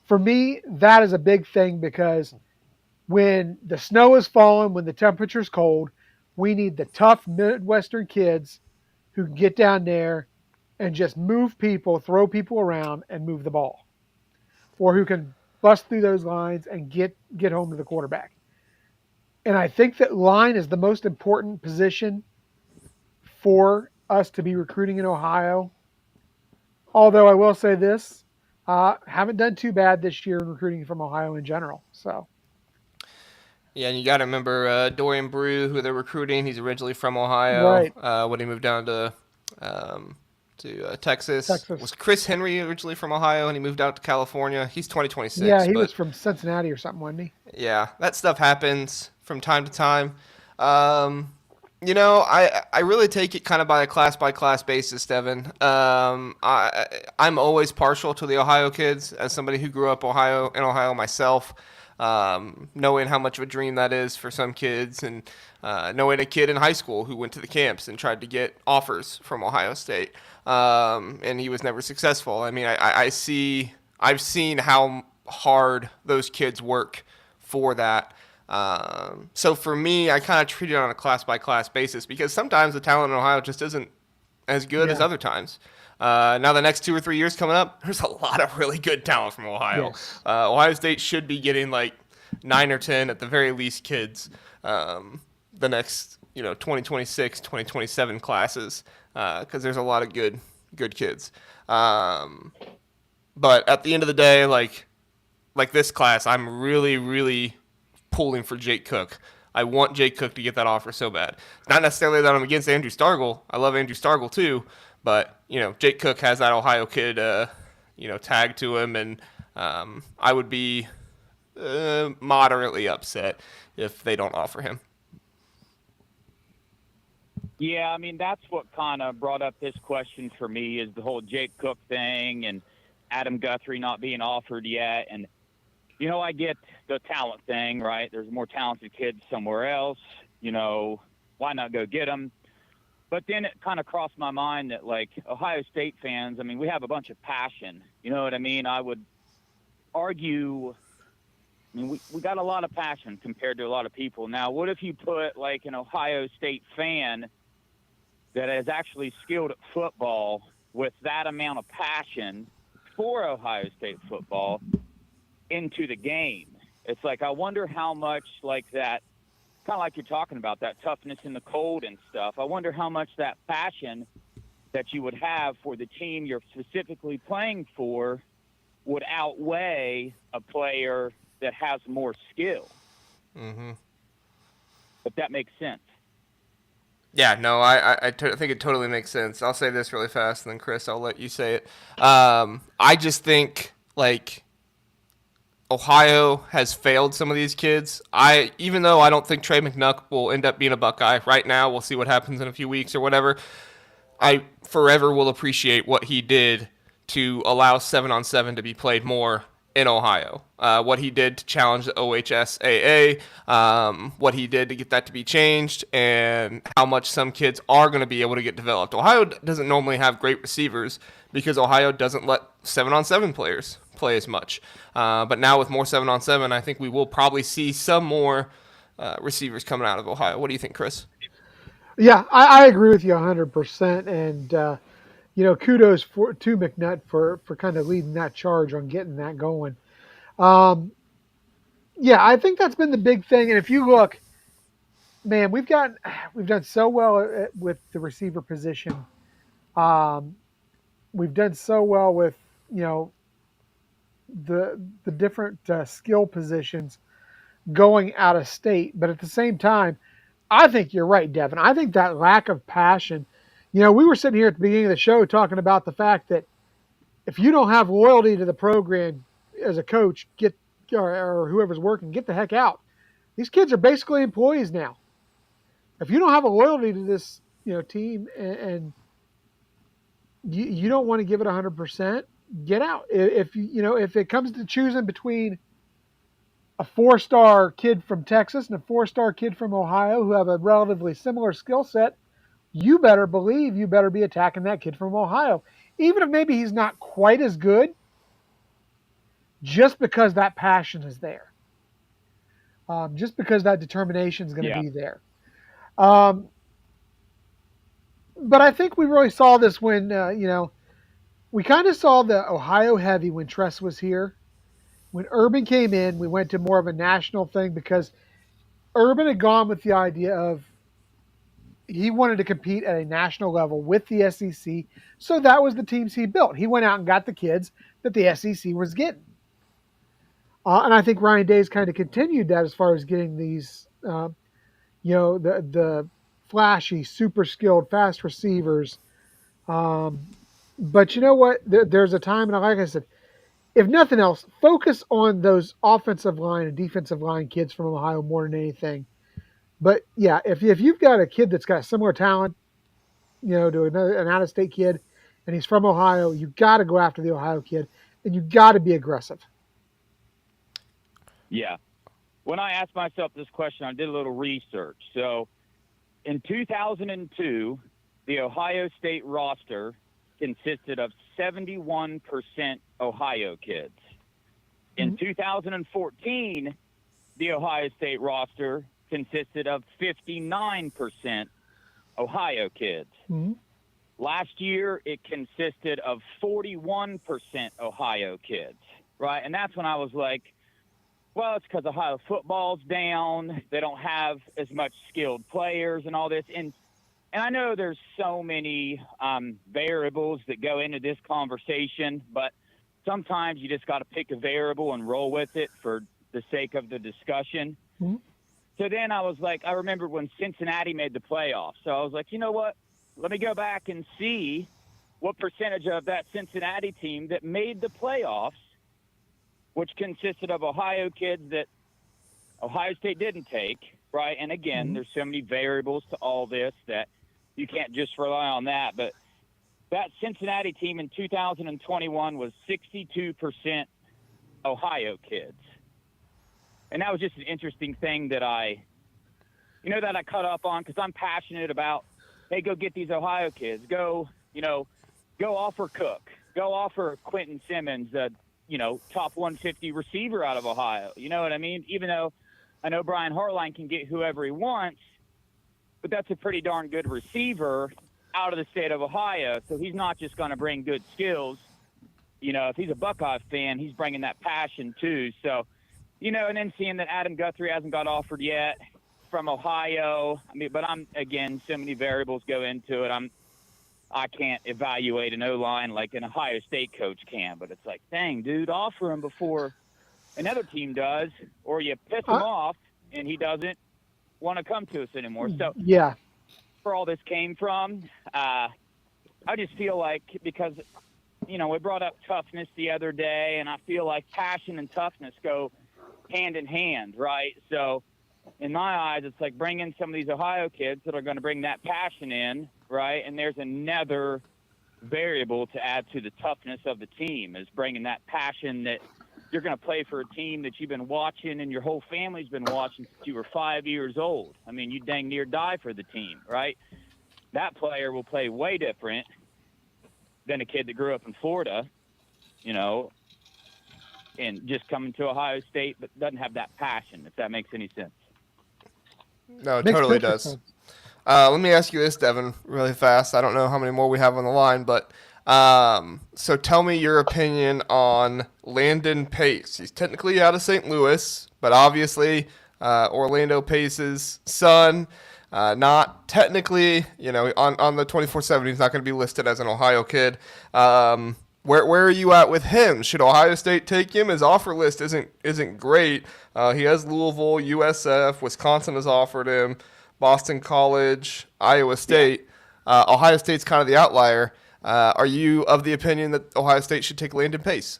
For me, that is a big thing because when the snow is falling, when the temperature is cold, we need the tough Midwestern kids who can get down there and just move people, throw people around, and move the ball. Or who can bust through those lines and get home to the quarterback. And I think that line is the most important position for us to be recruiting in Ohio. Although I will say this, haven't done too bad this year in recruiting from Ohio in general. So, yeah, and you got to remember Dorian Brew, who they're recruiting. He's originally from Ohio. Right. When he moved down to Texas. Was Chris Henry originally from Ohio, and he moved out to California? He's 2026. Yeah, he was from Cincinnati or something, wasn't he? Yeah, that stuff happens from time to time. I really take it kind of by a class basis, Devin. I'm always partial to the Ohio kids as somebody who grew up in Ohio myself, knowing how much of a dream that is for some kids, and knowing a kid in high school who went to the camps and tried to get offers from Ohio State, and he was never successful. I mean, I've seen how hard those kids work for that. So for me, I kind of treat it on a class-by-class basis because sometimes the talent in Ohio just isn't as good as other times. Now the next 2 or 3 years coming up, there's a lot of really good talent from Ohio. Yes. Ohio State should be getting like 9 or 10 at the very least kids. the next 2026, 2027 classes, because there's a lot of good kids. But at the end of the day, like this class, I'm really pulling for Jake Cook. I want Jake Cook to get that offer so bad. Not necessarily that I'm against Andrew Stargell. I love Andrew Stargell too, but Jake Cook has that Ohio kid, tagged to him, and I would be moderately upset if they don't offer him. Yeah, I mean, that's what kind of brought up this question for me is the whole Jake Cook thing and Adam Guthrie not being offered yet. And, I get the talent thing, right? There's more talented kids somewhere else. Why not go get them? But then it kind of crossed my mind that, like, Ohio State fans, I mean, we have a bunch of passion. You know what I mean? I would argue, I mean, we got a lot of passion compared to a lot of people. Now, what if you put, like, an Ohio State fan that is actually skilled at football with that amount of passion for Ohio State football into the game? It's like, I wonder how much, like, that, kind of like you're talking about, that toughness in the cold and stuff. I wonder how much that passion that you would have for the team you're specifically playing for would outweigh a player that has more skill. Mm-hmm. If that makes sense. Yeah, no, I think it totally makes sense. I'll say this really fast, and then Chris, I'll let you say it. I just think, like, Ohio has failed some of these kids. Even though I don't think Trey McNuck will end up being a Buckeye right now, we'll see what happens in a few weeks or whatever. I forever will appreciate what he did to allow 7-on-7 to be played more in Ohio. What he did to challenge the OHSAA, what he did to get that to be changed, and how much some kids are going to be able to get developed. Ohio doesn't normally have great receivers because Ohio doesn't let 7-on-7 players play as much. But now with more 7-on-7, I think we will probably see some more receivers coming out of Ohio. What do you think, Chris? Yeah, I agree with you 100%. And, kudos to McNutt for kind of leading that charge on getting that going. Yeah, I think that's been the big thing. And if you look, man, we've done so well with the receiver position. We've done so well with, the different skill positions going out of state. But at the same time, I think you're right, Devin. I think that lack of passion, we were sitting here at the beginning of the show talking about the fact that if you don't have loyalty to the program as a coach, or whoever's working, get the heck out. These kids are basically employees now. If you don't have a loyalty to this, team, and you don't want to give it 100%, get out. If it comes to choosing between a 4-star kid from Texas and a 4-star kid from Ohio who have a relatively similar skill set, you better be attacking that kid from Ohio. Even if maybe he's not quite as good, just because that passion is there. Just because that determination is going to be there. But I think we really saw this when, we kind of saw the Ohio heavy when Tress was here. When Urban came in, we went to more of a national thing because Urban had gone with the idea of he wanted to compete at a national level with the SEC. So that was the teams he built. He went out and got the kids that the SEC was getting. And I think Ryan Day's kind of continued that as far as getting these, the flashy, super skilled, fast receivers. But you know what? There's a time, and like I said, if nothing else, focus on those offensive line and defensive line kids from Ohio more than anything. But yeah, if you've got a kid that's got similar talent, to an out-of-state kid, and he's from Ohio, you got to go after the Ohio kid, and you got to be aggressive. Yeah. When I asked myself this question, I did a little research. So in 2002, the Ohio State roster consisted of 71% Ohio kids. In 2014, the Ohio State roster consisted of 59% Ohio kids. Mm-hmm. Last year, it consisted of 41% Ohio kids, right? And that's when I was like, well, it's because Ohio football's down. They don't have as much skilled players and all this. And I know there's so many variables that go into this conversation, but sometimes you just got to pick a variable and roll with it for the sake of the discussion. Mm-hmm. So then I was like, I remember when Cincinnati made the playoffs. So I was like, you know what? Let me go back and see what percentage of that Cincinnati team that made the playoffs, which consisted of Ohio kids that Ohio State didn't take, right? And again, there's so many variables to all this that you can't just rely on that. But that Cincinnati team in 2021 was 62% Ohio kids. And that was just an interesting thing that I cut up on because I'm passionate about, hey, go get these Ohio kids. Go offer Cook. Go offer Quentin Simmons, top 150 receiver out of Ohio. You know what I mean? Even though I know Brian Hartline can get whoever he wants, but that's a pretty darn good receiver out of the state of Ohio. So he's not just going to bring good skills. If he's a Buckeye fan, he's bringing that passion too. So, and then seeing that Adam Guthrie hasn't got offered yet from Ohio. But so many variables go into it. I can't evaluate an O-line like an Ohio State coach can, but it's like, dang, dude, offer him before another team does, or you piss him off and he doesn't want to come to us anymore. So yeah, where all this came from, I just feel like because, we brought up toughness the other day, and I feel like passion and toughness go hand in hand, right? So in my eyes, it's like bringing some of these Ohio kids that are going to bring that passion in, right? And there's another variable to add to the toughness of the team is bringing that passion that you're going to play for a team that you've been watching and your whole family's been watching since you were 5 years old. I mean, you dang near die for the team, right? That player will play way different than a kid that grew up in Florida, and just coming to Ohio State, but doesn't have that passion, if that makes any sense. No, it Makes totally perfect does. sense. Let me ask you this, Devin, really fast. I don't know how many more we have on the line, but so tell me your opinion on Landon Pace. He's technically out of St. Louis, but obviously Orlando Pace's son. Not technically, on the 24/7, he's not going to be listed as an Ohio kid. Where are you at with him? Should Ohio State take him? His offer list isn't great. He has Louisville, USF, Wisconsin has offered him, Boston College, Iowa State. Ohio State's kind of the outlier. Are you of the opinion that Ohio State should take Landon Pace?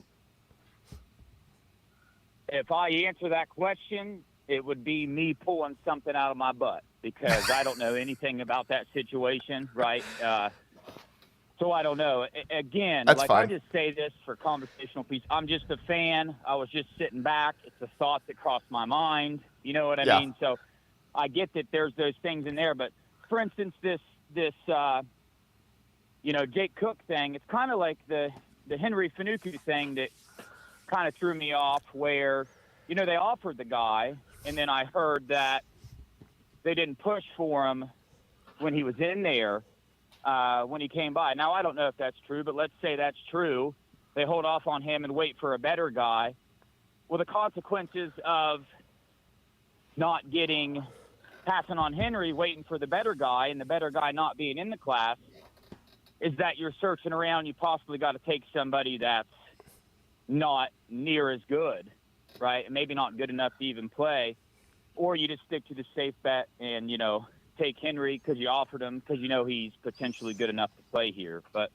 If I answer that question, it would be me pulling something out of my butt because I don't know anything about that situation, right? So I don't know. Again, That's like fine. I just say this for conversational piece. I'm just a fan. I was just sitting back. It's a thought that crossed my mind. You know what I mean? So I get that there's those things in there. But, for instance, this Jake Cook thing, it's kind of like the Henry Finucane thing that kind of threw me off where, they offered the guy, and then I heard that they didn't push for him when he was in there. When he came by. Now, I don't know if that's true, but let's say that's true. They hold off on him and wait for a better guy. Well, the consequences of not passing on Henry, waiting for the better guy, and the better guy not being in the class, is that you're searching around. You possibly got to take somebody that's not near as good, right? And maybe not good enough to even play. Or you just stick to the safe bet and, take Henry because you offered him because he's potentially good enough to play here. But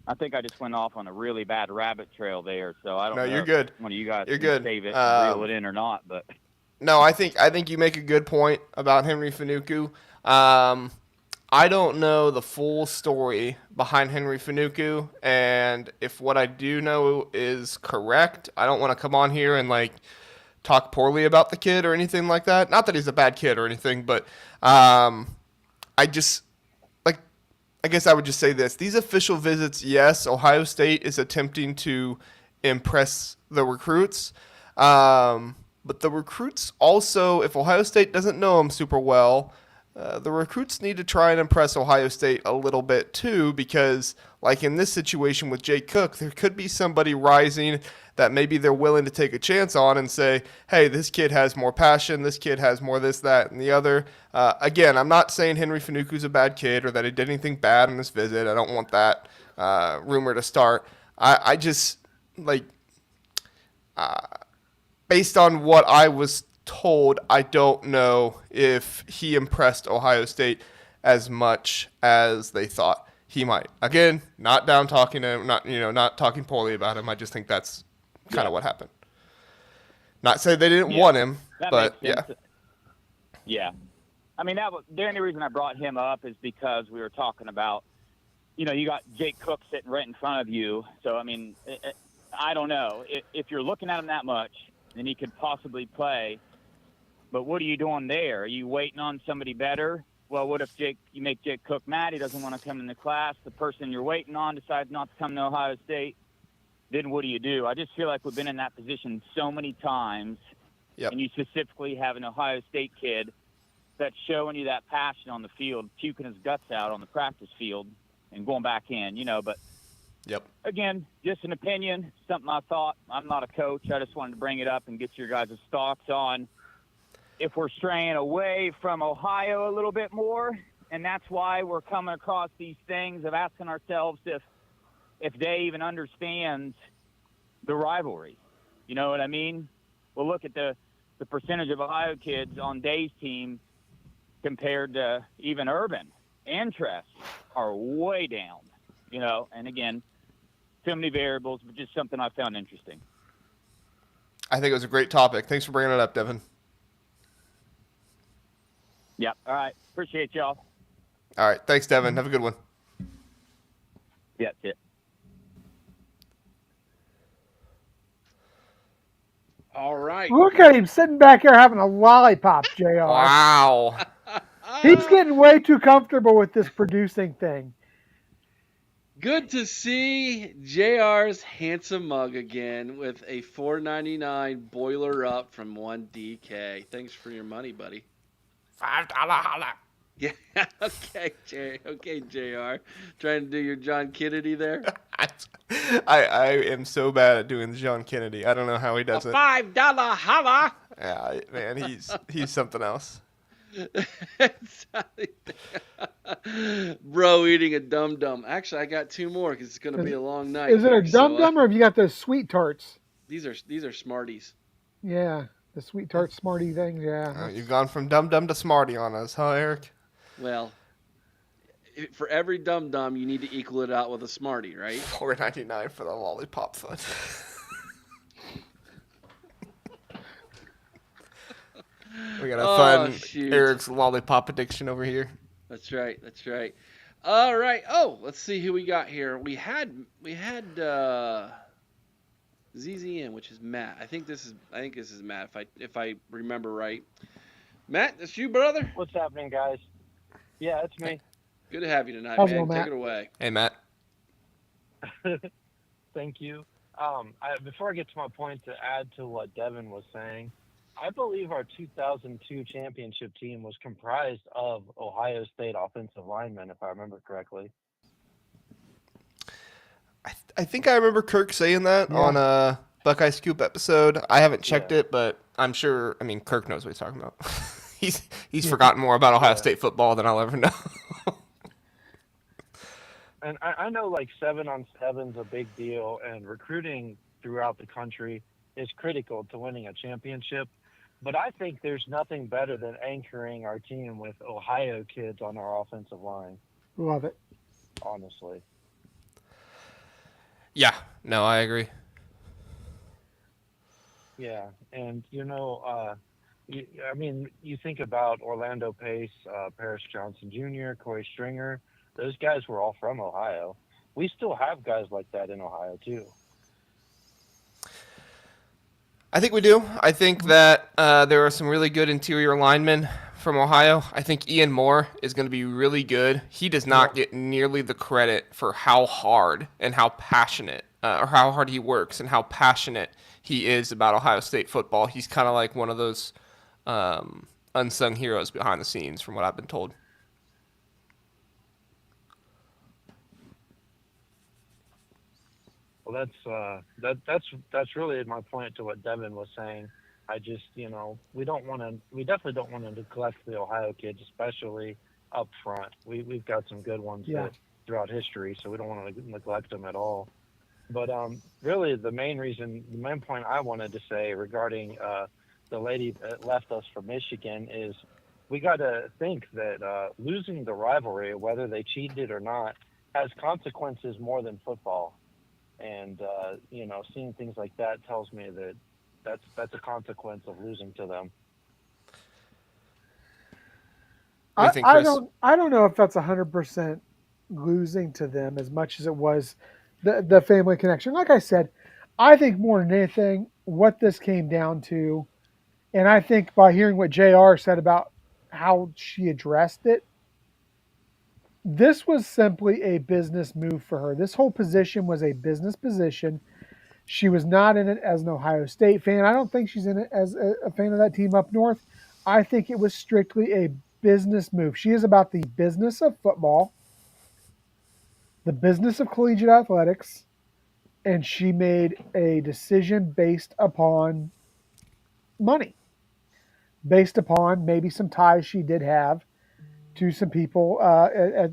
I think I just went off on a really bad rabbit trail there, so I don't know. No, you're good. One of you guys You're can good. save it and reel it in or not. But No, I think you make a good point about Henry Finucane. I don't know the full story behind Henry Finucane, and if what I do know is correct, I don't want to come on here and talk poorly about the kid or anything like that. Not that he's a bad kid or anything, but I guess I would just say this. These official visits, yes, Ohio State is attempting to impress the recruits. But the recruits also, if Ohio State doesn't know them super well, the recruits need to try and impress Ohio State a little bit too, because like in this situation with Jake Cook, there could be somebody rising that maybe they're willing to take a chance on and say, hey, this kid has more passion, this kid has more this, that, and the other. Again, I'm not saying Henry Fanuku's a bad kid or that he did anything bad on this visit. I don't want that rumor to start. I just, like, based on what I was told, I don't know if he impressed Ohio State as much as they thought he might. Again, not down talking to him, not talking poorly about him. I just think that's kind of what happened. Not say they didn't want him, but yeah. Yeah. I mean, the only reason I brought him up is because we were talking about, you got Jake Cook sitting right in front of you. So, I mean, I don't know. If you're looking at him that much, then he could possibly play. But what are you doing there? Are you waiting on somebody better? Well, what if you make Jake Cook mad? He doesn't want to come into class. The person you're waiting on decides not to come to Ohio State. Then what do you do? I just feel like we've been in that position so many times. Yep. And you specifically have an Ohio State kid that's showing you that passion on the field, puking his guts out on the practice field and going back in, But Yep. Again, just an opinion, something I thought. I'm not a coach. I just wanted to bring it up and get your guys' thoughts on if we're straying away from Ohio a little bit more, and that's why we're coming across these things of asking ourselves if they even understands the rivalry. You know what I mean? Well, look at the percentage of Ohio kids on Day's team compared to even Urban and Tress are way down, and again, too many variables, but just something I found interesting. I think it was a great topic. Thanks for bringing it up, Devin. Yep. All right. Appreciate y'all. All right. Thanks, Devin. Have a good one. Yeah, that's it. All right. Look at him sitting back here having a lollipop, JR. Wow. He's getting way too comfortable with this producing thing. Good to see JR's handsome mug again with a $4.99 boiler up from 1DK. Thanks for your money, buddy. $5 holla. Yeah, okay, JR. Trying to do your John Kennedy there? I am so bad at doing the John Kennedy. I don't know how he does a it. $5 holla. Yeah, man, he's something else. Bro eating a Dum Dum. Actually, I got two more because it's going to be a long night. Is it a Dum Dum or have you got those sweet tarts? These are Smarties. Yeah, the sweet tart Smartie things. Yeah. You've gone from Dum Dum to Smarty on us, huh, Eric? Well, for every Dum Dum, you need to equal it out with a Smartie, right? $4.99 for the lollipop fund. We got a fun Eric's lollipop addiction over here. That's right. All right. Oh, let's see who we got here. We had ZZN, which is Matt. I think this is Matt if I remember right. Matt, that's you, brother. What's happening, guys? Yeah, it's me. Good to have you tonight, How's man. it, Matt? Take it away. Hey, Matt. Thank you. Before I get to my point, to add to what Devin was saying, I believe our 2002 championship team was comprised of Ohio State offensive linemen, if I remember correctly. I think I remember Kirk saying that on a Buckeye Scoop episode. I haven't checked it, but I'm sure. I mean, Kirk knows what he's talking about. he's forgotten more about Ohio State football than I'll ever know. And I know like 7-on-7's a big deal, and recruiting throughout the country is critical to winning a championship. But I think there's nothing better than anchoring our team with Ohio kids on our offensive line. Love it. Honestly. Yeah. No, I agree. Yeah. And, you think about Orlando Pace, Paris Johnson Jr., Corey Stringer. Those guys were all from Ohio. We still have guys like that in Ohio, too. I think we do. I think that there are some really good interior linemen from Ohio. I think Ian Moore is going to be really good. He does not get nearly the credit for how hard and how passionate, or how hard he works and how passionate he is about Ohio State football. He's kind of like one of those unsung heroes behind the scenes, from what I've been told. Well, that's really my point to what Devin was saying. I just, we definitely don't want to neglect the Ohio kids, especially up front. We've got some good ones Yeah. that throughout history, so we don't want to neglect them at all. But really, the main point I wanted to say regarding the lady that left us for Michigan is we got to think that losing the rivalry, whether they cheated or not, has consequences more than football. And seeing things like that tells me that that's a consequence of losing to them. What do you think, Chris? I don't know if that's 100% losing to them as much as it was the family connection. Like I said, I think more than anything, what this came down to, and I think by hearing what JR said about how she addressed it, this was simply a business move for her. This whole position was a business position. She was not in it as an Ohio State fan. I don't think she's in it as a fan of that team up north. I think it was strictly a business move. She is about the business of football, the business of collegiate athletics, and she made a decision based upon money, based upon maybe some ties she did have to some people at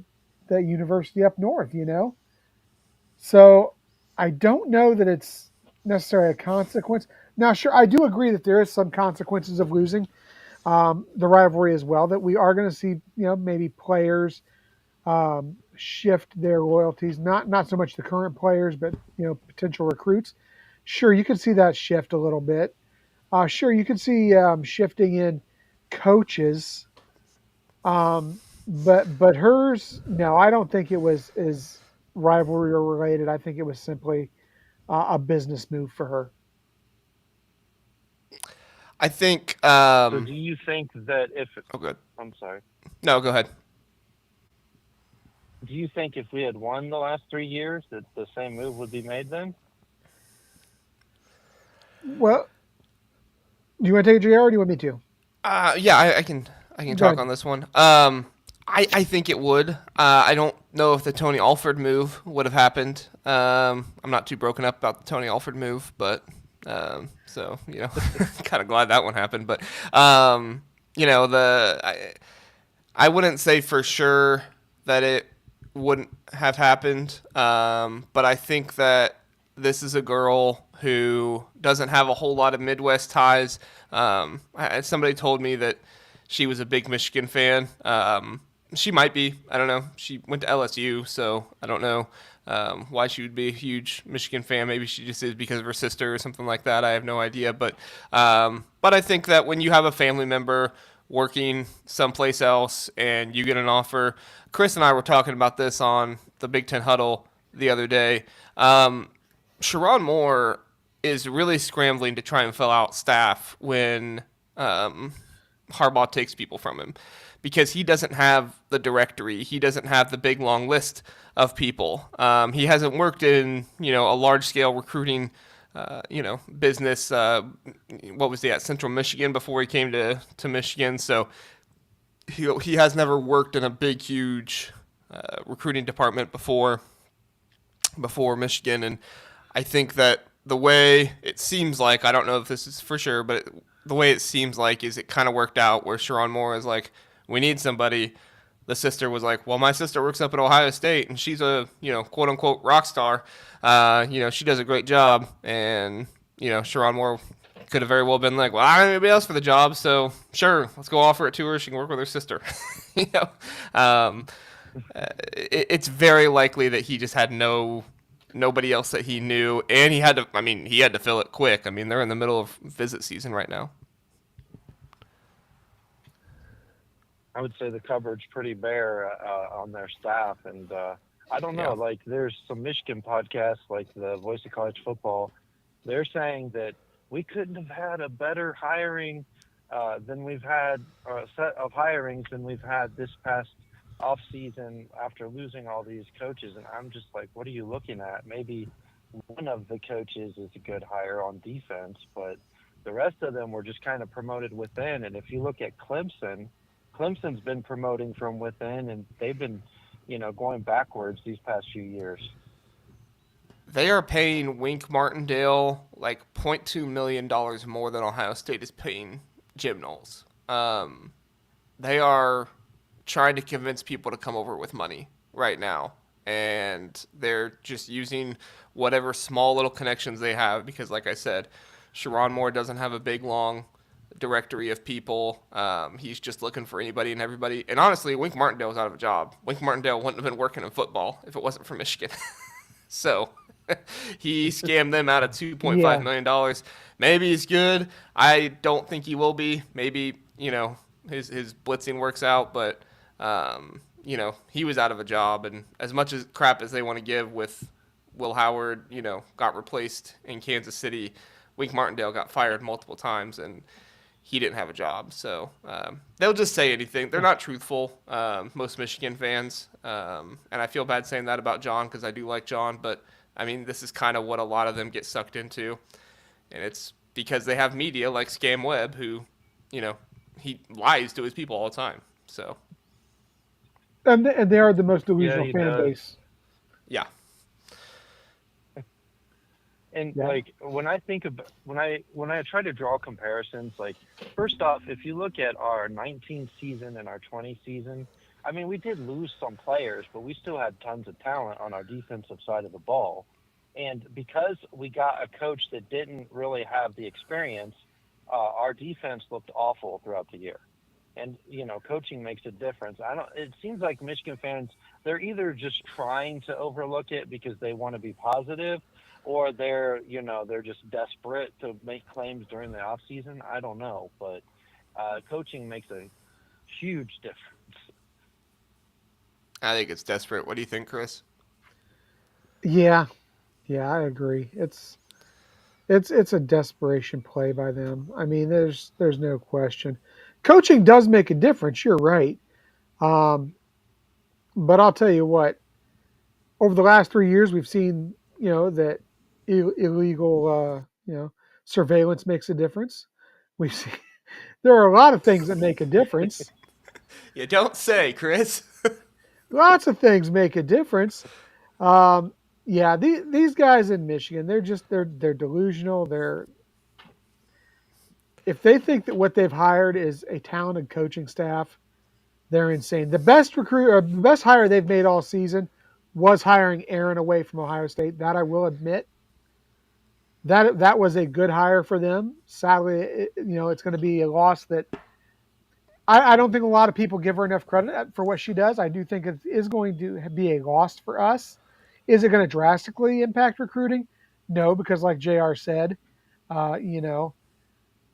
the university up north, So I don't know that it's necessarily a consequence. Now, sure, I do agree that there is some consequences of losing the rivalry as well. That we are going to see, maybe players shift their loyalties. Not so much the current players, but potential recruits. Sure, you could see that shift a little bit. Sure, you could see shifting in coaches. But hers, no, I don't think it was is rivalry or related. I think it was simply a business move for her. I think. So do you think that if Oh, good. I'm sorry, No, go ahead. do you think if we had won the last 3 years that the same move would be made then? Well, do you want to take it, JR, or do you want me to? Yeah, I can Go talk ahead. on this one. I think it would. I don't know if the Tony Alford move would have happened. I'm not too broken up about the Tony Alford move, but so kind of glad that one happened. But I wouldn't say for sure that it wouldn't have happened. But I think that this is a girl who doesn't have a whole lot of Midwest ties. Somebody told me that she was a big Michigan fan. She might be. I don't know. She went to LSU, so I don't know why she would be a huge Michigan fan. Maybe she just is because of her sister or something like that. I have no idea. But I think that when you have a family member working someplace else and you get an offer, Chris and I were talking about this on the Big Ten Huddle the other day. Sharon Moore is really scrambling to try and fill out staff when Harbaugh takes people from him, because he doesn't have the directory. He doesn't have the big long list of people. He hasn't worked in a large scale recruiting business. What was he at Central Michigan before he came to Michigan? So he has never worked in a big huge recruiting department before Michigan, and I think that the way it seems like, I don't know if this is for sure, but the way it seems like is it kind of worked out where Sharon Moore is like, we need somebody. The sister was like, well, my sister works up at Ohio State and she's a, quote unquote rock star. She does a great job. And, Sharon Moore could have very well been like, well, I don't have anybody else for the job. So sure, let's go offer it to her. She can work with her sister. It's very likely that he just had nobody else that he knew. And he had to fill it quick. I mean, they're in the middle of visit season right now. I would say the cupboard's pretty bare on their staff, and I don't know. Yeah. Like, there's some Michigan podcasts, like the Voice of College Football. They're saying that we couldn't have had a better hiring than we've had, or a set of hirings than we've had this past off season after losing all these coaches. And I'm just like, what are you looking at? Maybe one of the coaches is a good hire on defense, but The rest of them were just kind of promoted within. And if you look at Clemson, Clemson's been promoting from within, and they've been, going backwards these past few years. They are paying Wink Martindale like $0.2 million more than Ohio State is paying Jim Knowles. They are trying to convince people to come over with money right now. And they're just using whatever small little connections they have because, like I said, Sharon Moore doesn't have a big, long directory of people. He's just looking for anybody and everybody. And honestly, Wink Martindale was out of a job. Wink Martindale wouldn't have been working in football if it wasn't for Michigan. So he scammed them out of $2.5 million. Maybe he's good. I don't think he will be. Maybe, his blitzing works out, but he was out of a job, and as much as crap as they want to give with Will Howard, got replaced in Kansas City, Wink Martindale got fired multiple times, and he didn't have a job. So they'll just say anything. They're not truthful, most Michigan fans, and I feel bad saying that about John because I do like John, but I mean, this is kind of what a lot of them get sucked into, and it's because they have media like Scam Webb who, he lies to his people all the time. So. And they are the most delusional he fan does. base. Yeah. And Yeah. like when I think of when I try to draw comparisons, like first off, if you look at our 19 season and our 20 season, I mean we did lose some players, but we still had tons of talent on our defensive side of the ball. And because we got a coach that didn't really have the experience, our defense looked awful throughout the year. And coaching makes a difference. It seems like Michigan fans, they're either just trying to overlook it because they want to be positive, or they're just desperate to make claims during the off season. I don't know, but coaching makes a huge difference. I think it's desperate. What do you think, Chris? Yeah, I agree. It's a desperation play by them. I mean, there's no question. Coaching does make a difference. You're right. Um, but I'll tell you what. Over the last 3 years, we've seen that illegal surveillance makes a difference. We've seen there are a lot of things that make a difference. You don't say, Chris. Lots of things make a difference. Yeah, these guys in Michigan, they're delusional. If they think that what they've hired is a talented coaching staff, they're insane. The best the best hire they've made all season was hiring Erin away from Ohio State. That I will admit. That was a good hire for them. Sadly, it's going to be a loss that I don't think a lot of people give her enough credit for what she does. I do think it is going to be a loss for us. Is it going to drastically impact recruiting? No, because like JR said,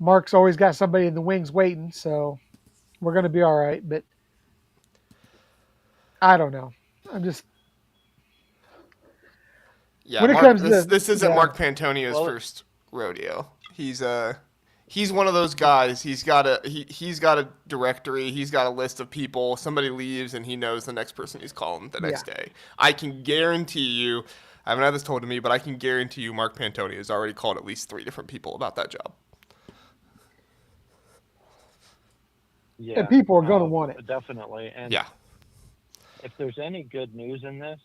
Mark's always got somebody in the wings waiting, so we're going to be all right. But I don't know. I'm just Yeah, this isn't Mark Pantonio's first rodeo. He's one of those guys. He's got a directory. He's got a list of people. Somebody leaves, and he knows the next person he's calling the next day. I can guarantee you. I haven't had this told to me, but I can guarantee you Mark Pantonio has already called at least 3 different people about that job. Yeah, and people are going to want it. Definitely. And if there's any good news in this,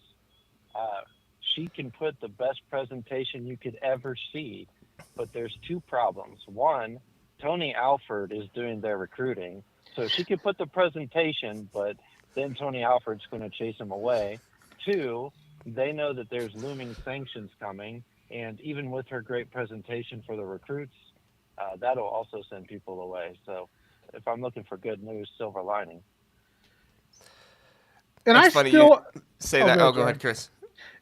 she can put the best presentation you could ever see. But there's 2 problems. One, Tony Alford is doing their recruiting. So she could put the presentation, but then Tony Alford's going to chase him away. 2, they know that there's looming sanctions coming. And even with her great presentation for the recruits, that'll also send people away. So if I'm looking for good news, silver lining. And That's funny you say that. Go ahead, Chris.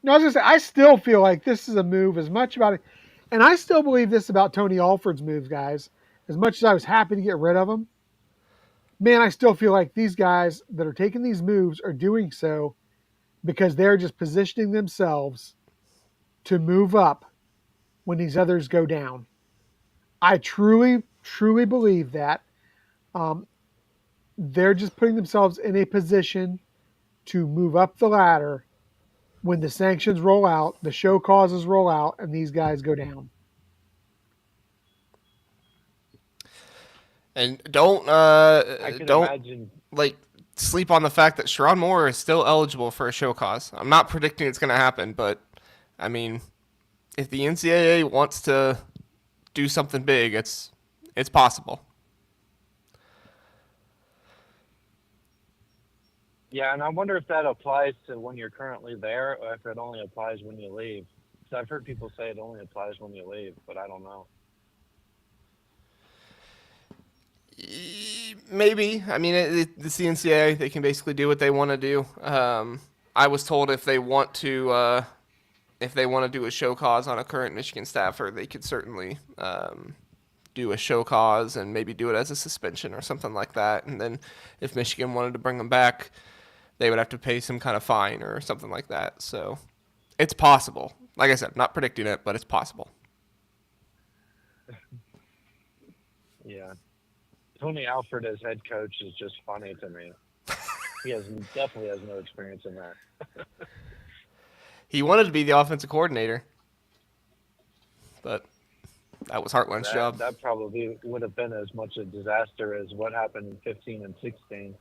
No, I was going to say, I still feel like this is a move as much about it. And I still believe this about Tony Alford's moves, guys. As much as I was happy to get rid of him, man, I still feel like these guys that are taking these moves are doing so because they're just positioning themselves to move up when these others go down. I truly, truly believe that. They're just putting themselves in a position to move up the ladder when the sanctions roll out, the show causes roll out, and these guys go down. And don't I can don't imagine. like sleep on the fact that Sharon Moore is still eligible for a show cause. I'm not predicting it's going to happen, but I mean, if the NCAA wants to do something big, it's possible. Yeah, and I wonder if that applies to when you're currently there, or if it only applies when you leave. So I've heard people say it only applies when you leave, but I don't know. Maybe. I mean, the NCAA, they can basically do what they want to do. I was told if they want to do a show cause on a current Michigan staffer, they could certainly do a show cause and maybe do it as a suspension or something like that. And then if Michigan wanted to bring them back, they would have to pay some kind of fine or something like that. So it's possible. Like I said, not predicting it, but it's possible. Yeah. Tony Alford as head coach is just funny to me. He definitely has no experience in that. He wanted to be the offensive coordinator, but that was Heartland's job. That probably would have been as much a disaster as what happened in 15 and 16.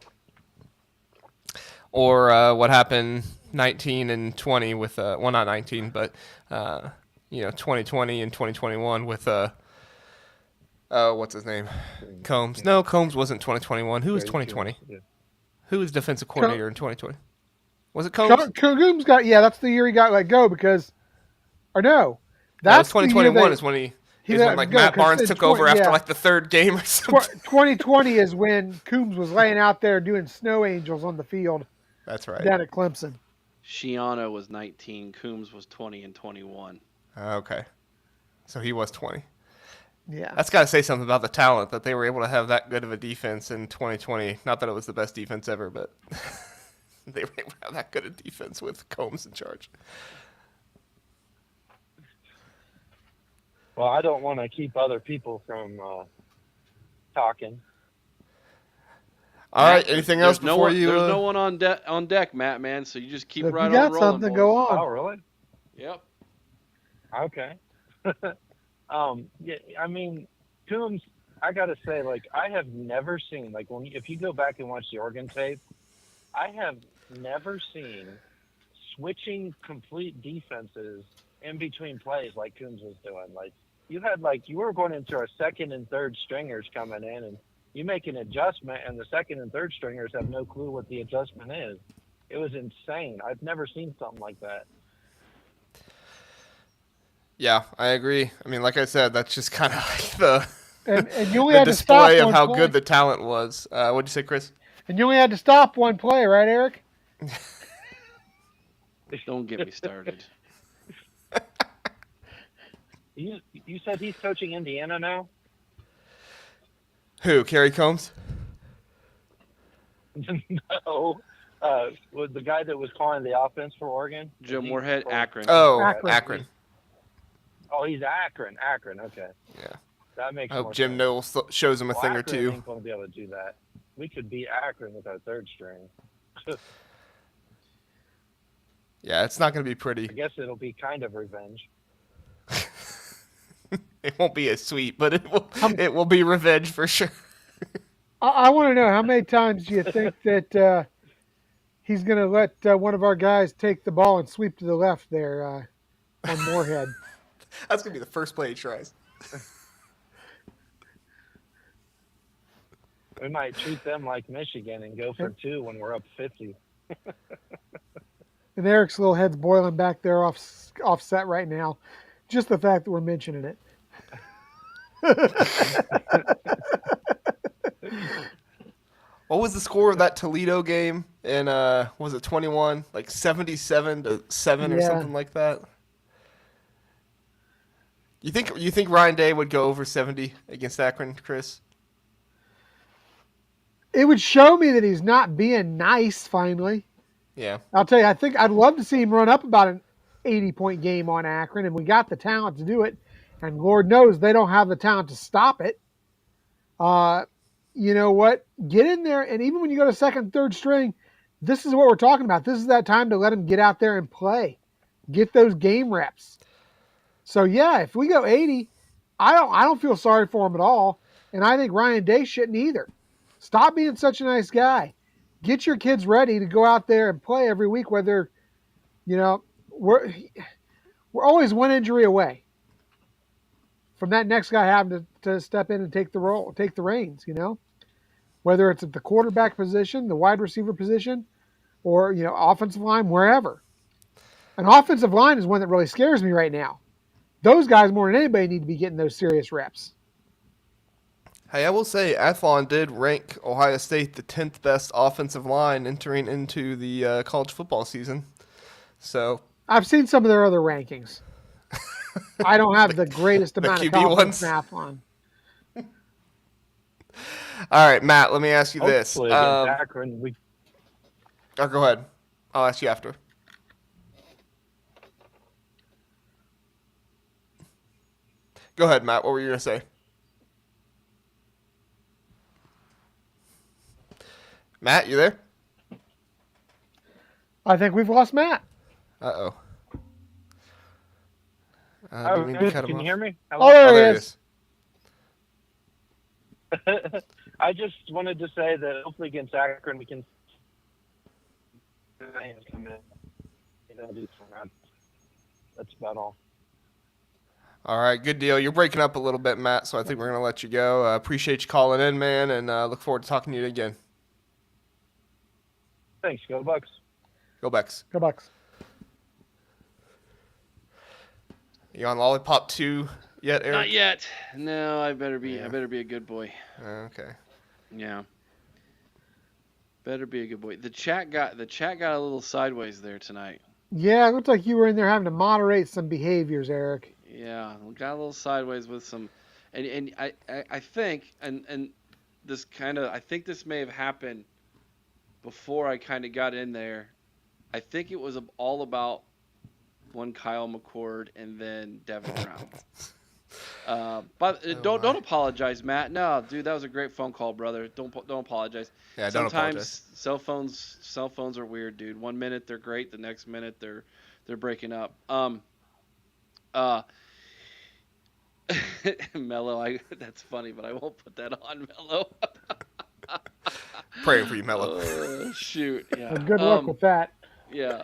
Or what happened 19 and 20 with, well, not 19, but, 2020 and 2021 with, what's his name? Combs. No, Combs wasn't 2021. Who was 2020? Yeah. Who was defensive coordinator in 2020? Was it Combs? Combs that's the year he got let go because, or no. That's 2021 is when Matt Barnes took over after like the third game or something. 2020 is when Coombs was laying out there doing snow angels on the field. That's right. Down at Clemson. Shiano was 19. Coombs was 20 and 21. Okay. So he was 20. Yeah. That's got to say something about the talent that they were able to have that good of a defense in 2020. Not that it was the best defense ever, but they were able to have that good a defense with Combs in charge. Well, I don't want to keep other people from talking. All right. Anything else before you? There's no one on deck, Matt, man. So you just keep right on rolling. If you got something, go on. Oh, really? Yep. Okay. Yeah, I mean, Coombs, I got to say, like, I have never seen, like, if you go back and watch the Oregon tape, I have never seen switching complete defenses in between plays like Coombs was doing. Like, you were going into our second and third stringers coming in, and you make an adjustment, and the second and third stringers have no clue what the adjustment is. It was insane. I've never seen something like that. Yeah, I agree. I mean, like I said, that's just kind of like the and you only had display to stop of how play. good the talent was. What'd you say, Chris? And you only had to stop one play, right, Eric? Don't get me started. You said he's coaching Indiana now? Who? Kerry Combs? No. Was the guy that was calling the offense for Oregon? Jim Moorhead, Akron. Oh, Akron. Oh, he's Akron. Okay. Yeah. That makes I hope more Jim sense. Knowles shows him a thing or Akron two. ain't going to be able to do that. We could beat Akron with our third string. Yeah, it's not going to be pretty. I guess it'll be kind of revenge. It won't be as sweet, but it will be revenge for sure. I want to know, how many times do you think that he's going to let one of our guys take the ball and sweep to the left there on Moorhead? That's going to be the first play he tries. We might treat them like Michigan and go for two when we're up 50. And Eric's little head's boiling back there offset right now. Just the fact that we're mentioning it. What was the score of that Toledo game? And was it 21? Like 77-7 or something like that? You think Ryan Day would go over 70 against Akron, Chris? It would show me that he's not being nice finally. Yeah. I'll tell you, I think I'd love to see him run up about an 80-point game on Akron, and we got the talent to do it. And Lord knows they don't have the talent to stop it. You know what? Get in there, and even when you go to second, third string, this is what we're talking about. This is that time to let them get out there and play. Get those game reps. So, yeah, if we go 80, I don't feel sorry for them at all. And I think Ryan Day shouldn't either. Stop being such a nice guy. Get your kids ready to go out there and play every week, whether, you know, we're always one injury away from that next guy having to step in and take the reins, whether it's at the quarterback position, the wide receiver position, or, offensive line, wherever. An offensive line is one that really scares me right now. Those guys, more than anybody, need to be getting those serious reps. Hey, I will say Athlon did rank Ohio State the 10th best offensive line entering into the college football season. So I've seen some of their other rankings. I don't have the greatest amount of QB confidence ones? in Athlon. All right, Matt, let me ask you this. Hopefully against Akron, Go ahead. I'll ask you after. Go ahead, Matt. What were you going to say? Matt, you there? I think we've lost Matt. Uh-oh. Oh, do we need to good. cut him Can you off? hear me? Oh, Hello? there There he is. I just wanted to say that hopefully against Akron we can come in. Do some runs. That's about all. All right, good deal. You're breaking up a little bit, Matt, so I think we're going to let you go. Appreciate you calling in, man, and look forward to talking to you again. Thanks. Go Bucks. Go Bucks. Go Bucks. You on Lollipop 2 yet, Eric? Not yet. No, I better be a good boy. Okay. Yeah. Better be a good boy. The chat got a little sideways there tonight. Yeah, it looked like you were in there having to moderate some behaviors, Eric. Yeah, got a little sideways with some, and I think and this I think this may have happened before I kind of got in there. I think it was all about one Kyle McCord and then Devin Brown. But don't apologize, Matt. No, dude, that was a great phone call, brother. Don't apologize. Yeah, don't apologize. Sometimes cell phones are weird, dude. 1 minute they're great, the next minute they're breaking up. Mello, that's funny, but I won't put that on Mello. Praying for you, Mello. Shoot, yeah. Well, good luck with that. Yeah.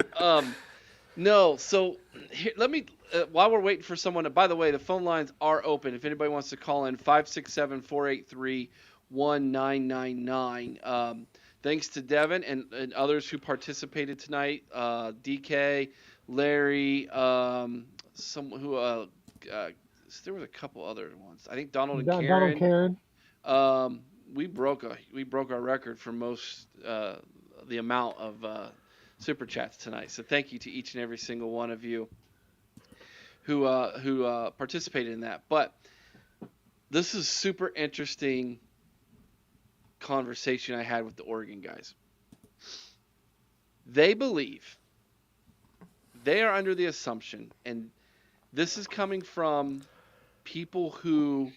No. So here, let me. While we're waiting for someone to. By the way, the phone lines are open. If anybody wants to call in, 567-483-1999. Thanks to Devin and others who participated tonight. DK, Larry, there was a couple other ones. I think Donald and Karen. Donald Karen. We broke our record for most the amount of super chats tonight. So thank you to each and every single one of you who participated in that. But this is super interesting conversation I had with the Oregon guys. They believe, they are under the assumption, and this is coming from people who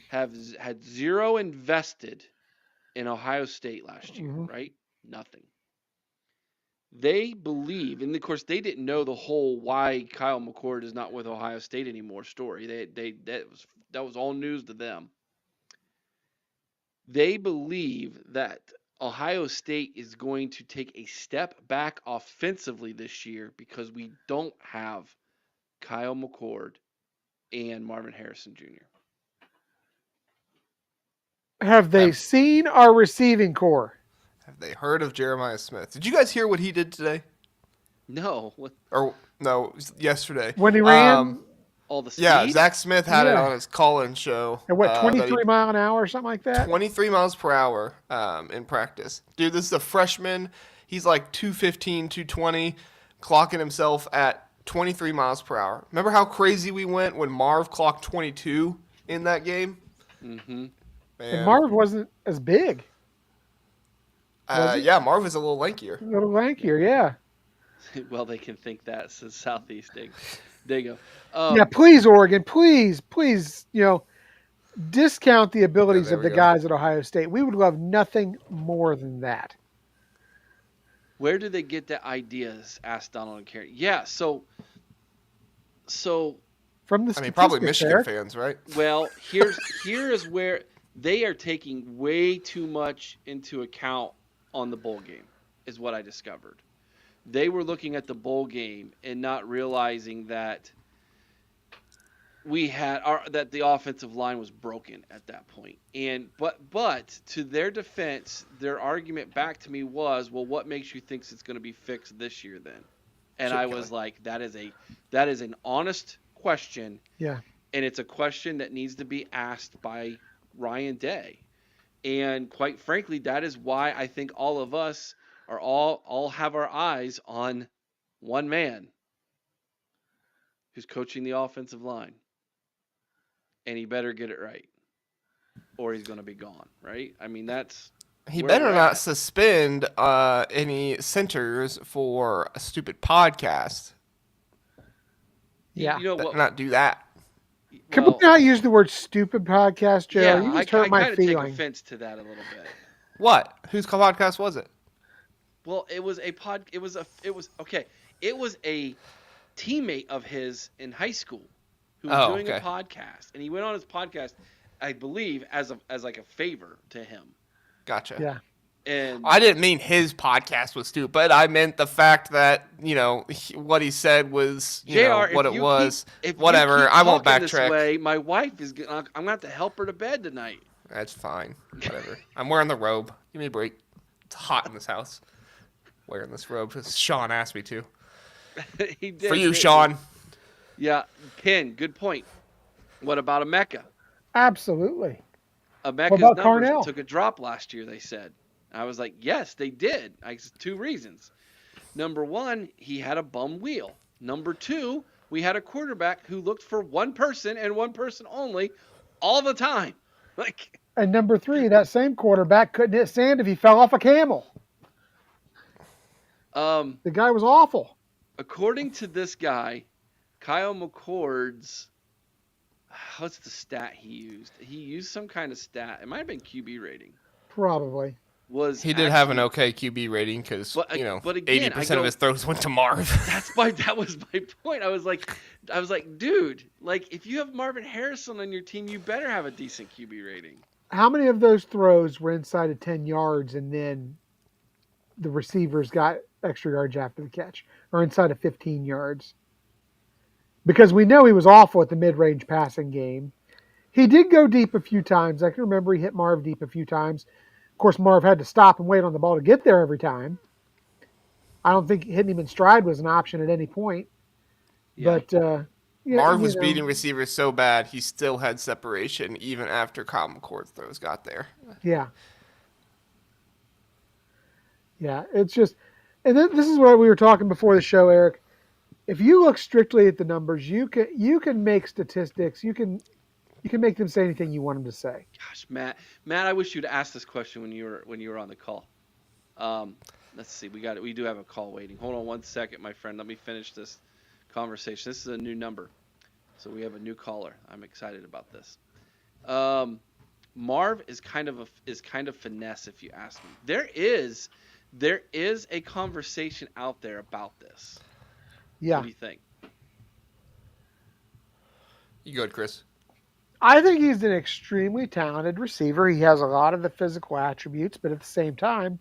have had zero invested in Ohio State last year, right? Nothing. They believe, and of course they didn't know the whole why Kyle McCord is not with Ohio State anymore story. That was all news to them. They believe that Ohio State is going to take a step back offensively this year because we don't have Kyle McCord and Marvin Harrison Jr. Have they seen our receiving core? Have they heard of Jeremiah Smith? Did you guys hear what he did today? No. Or no, yesterday. When he ran? All the speed? Yeah, Zach Smith had it on his call-in show. At what, 23 mile an hour or something like that? 23 miles per hour in practice. Dude, this is a freshman. He's like 215, 220, clocking himself at 23 miles per hour. Remember how crazy we went when Marv clocked 22 in that game? Mm-hmm. And Marv wasn't as big. Yeah, Marv is a little lankier. A little lankier, yeah. Well, they can think that says Southeast. There you go. Yeah, please, Oregon, please, discount the abilities of the guys at Ohio State. We would love nothing more than that. Where do they get the ideas? Asked Donald and Karen. Yeah, so from the probably Michigan there. fans, right? Well, here is where they are taking way too much into account on the bowl game, is what I discovered. They were looking at the bowl game and not realizing that that the offensive line was broken at that point. And but to their defense, their argument back to me was, well, what makes you think it's going to be fixed this year then? And Chip I Kelly. was like, that is an honest question, Yeah. and it's a question that needs to be asked by Ryan Day. And quite frankly, that is why I think all of us are all have our eyes on one man who's coaching the offensive line, and he better get it right, or he's going to be gone. Right? I mean, that's He where better we're not at. suspend any centers for a stupid podcast. Yeah. You know Better what? not do that. Can we Well, not use the word stupid podcast, Joe? yeah, You I just hurt my kind of take feeling. offense to that a little bit. What? Whose podcast was it? Well, it was okay. It was a teammate of his in high school who was doing a Okay. podcast, and he went on his podcast, I believe, as like a favor to him. Gotcha. Yeah. And I didn't mean his podcast was stupid. I meant the fact that, what he said was, JR, what it was. if Whatever. you keep I won't talking this backtrack. way, my wife is gonna. I'm gonna have to help her to bed tonight. That's fine. Whatever. I'm wearing the robe. Give me a break. It's hot in this house. Wearing this robe because Sean asked me to. He did. For you, didn't he? Sean. Yeah, Ken. Good point. What about Emeka? Absolutely. Emeka's about numbers Carnell? took a drop last year. They said. I was like, yes, they did. Two reasons. Number one, he had a bum wheel. Number two, we had a quarterback who looked for one person and one person only all the time. Like, And number 3, that same quarterback couldn't hit sand if he fell off a camel. The guy was awful. according to this guy, Kyle McCord's, what's the stat he used? He used some kind of stat. It might have been QB rating. Probably. He did have an okay QB rating because, But again, 80% of his throws went to Marv. That was my point. I was like, dude, like if you have Marvin Harrison on your team, you better have a decent QB rating. How many of those throws were inside of 10 yards and then the receivers got extra yards after the catch, or inside of 15 yards? Because we know he was awful at the mid-range passing game. He did go deep a few times. I can remember he hit Marv deep a few times. Of course, Marv had to stop and wait on the ball to get there every time. I don't think hitting him in stride was an option at any point. Yeah. But yeah, Marv was beating receivers so bad, he still had separation even after Kyle McCord's throws got there. Yeah. Yeah, it's just, and then this is what we were talking before the show, Eric. If you look strictly at the numbers, you can make statistics. You can make them say anything you want them to say. Gosh, Matt, I wish you'd asked this question when you were on the call. Let's see, we do have a call waiting. Hold on one second, my friend. Let me finish this conversation. This is a new number, so we have a new caller. I'm excited about this. Marv is kind of finesse, if you ask me. There is a conversation out there about this. Yeah. What do you think? You good, Chris? I think he's an extremely talented receiver. He has a lot of the physical attributes, but at the same time,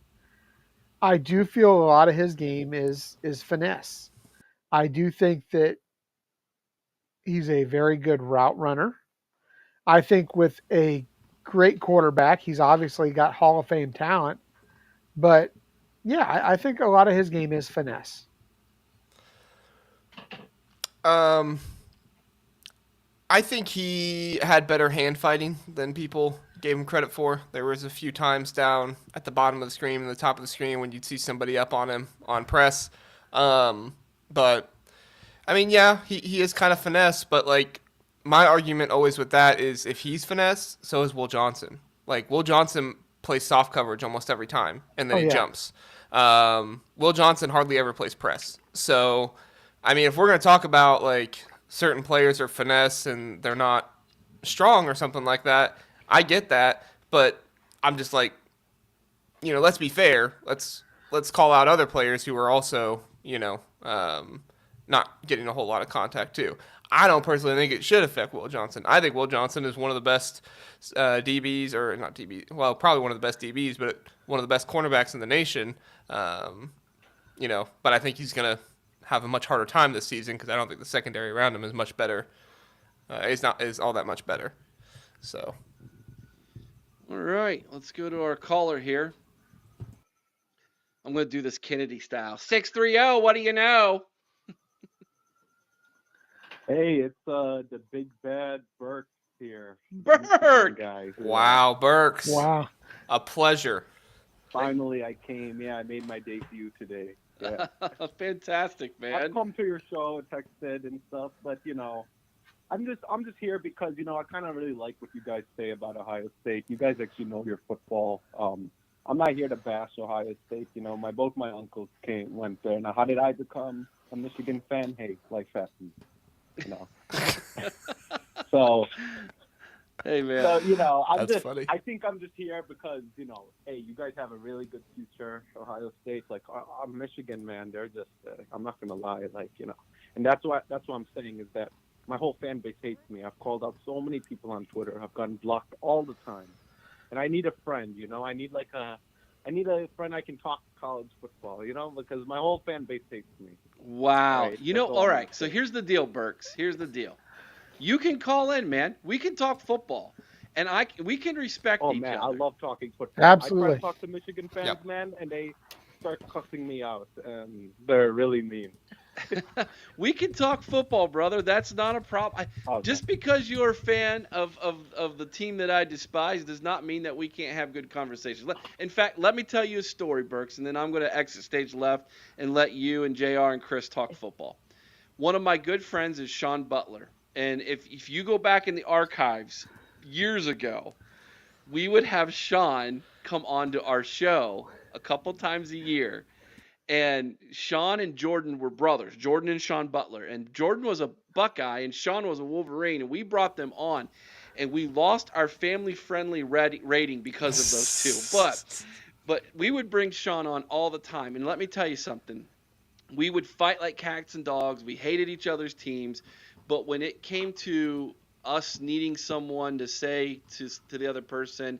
I do feel a lot of his game is finesse. I do think that he's a very good route runner. I think with a great quarterback, he's obviously got Hall of Fame talent. But yeah, I think a lot of his game is finesse. I think he had better hand fighting than people gave him credit for. There was a few times down at the bottom of the screen and the top of the screen when you'd see somebody up on him on press. But I mean, yeah, he is kind of finesse, but like my argument always with that is if he's finesse, so is Will Johnson. Like Will Johnson plays soft coverage almost every time, and then he jumps. Will Johnson hardly ever plays press. So, I mean, if we're going to talk about like certain players are finesse and they're not strong or something like that, I get that, but I'm just like, let's be fair. Let's call out other players who are also, not getting a whole lot of contact too. I don't personally think it should affect Will Johnson. I think Will Johnson is one of the best DBs, or not DBs, well, probably one of the best DBs, but one of the best cornerbacks in the nation. But I think he's going to have a much harder time this season because I don't think the secondary around him is much better. Is all that much better. So. All right, let's go to our caller here. I'm going to do this Kennedy style. 630, what do you know? Hey, it's the big bad Burks here. Burke! Guys. Wow, Burks. Wow. A pleasure. Finally, I came. Yeah, I made my debut today. Yeah. Fantastic, man. I've come to your show, texted and stuff, but I'm just here because I kind of really like what you guys say about Ohio State. You guys actually know your football. I'm not here to bash Ohio State. Both my uncles went there. Now, how did I become a Michigan fan? Hey, life happens. So, hey man. So That's funny. I think I'm just here because hey, you guys have a really good future. Ohio State, like I'm Michigan, man. They're just I'm not gonna lie, and that's what I'm saying is that my whole fan base hates me. I've called out so many people on Twitter. I've gotten blocked all the time, and I need a friend. I need a friend I can talk college football. Because my whole fan base hates me. Wow. Right, all right. So here's the deal, Burks. Here's the deal. You can call in, man. We can talk football, and we can respect each man, other. I love talking football. Absolutely. I try to talk to Michigan fans, man, and they start cussing me out, and they're really mean. We can talk football, brother. That's not a problem. Just because you're a fan of the team that I despise does not mean that we can't have good conversations. In fact, let me tell you a story, Burks, and then I'm going to exit stage left and let you and JR and Chris talk football. One of my good friends is Sean Butler. And if you go back in the archives years ago, we would have Sean come on to our show a couple times a year. And Sean and Jordan were brothers, Jordan and Sean Butler. And Jordan was a Buckeye and Sean was a Wolverine. And we brought them on. And we lost our family-friendly rating because of those two. But we would bring Sean on all the time. And let me tell you something. We would fight like cats and dogs. We hated each other's teams. But when it came to us needing someone to say to the other person,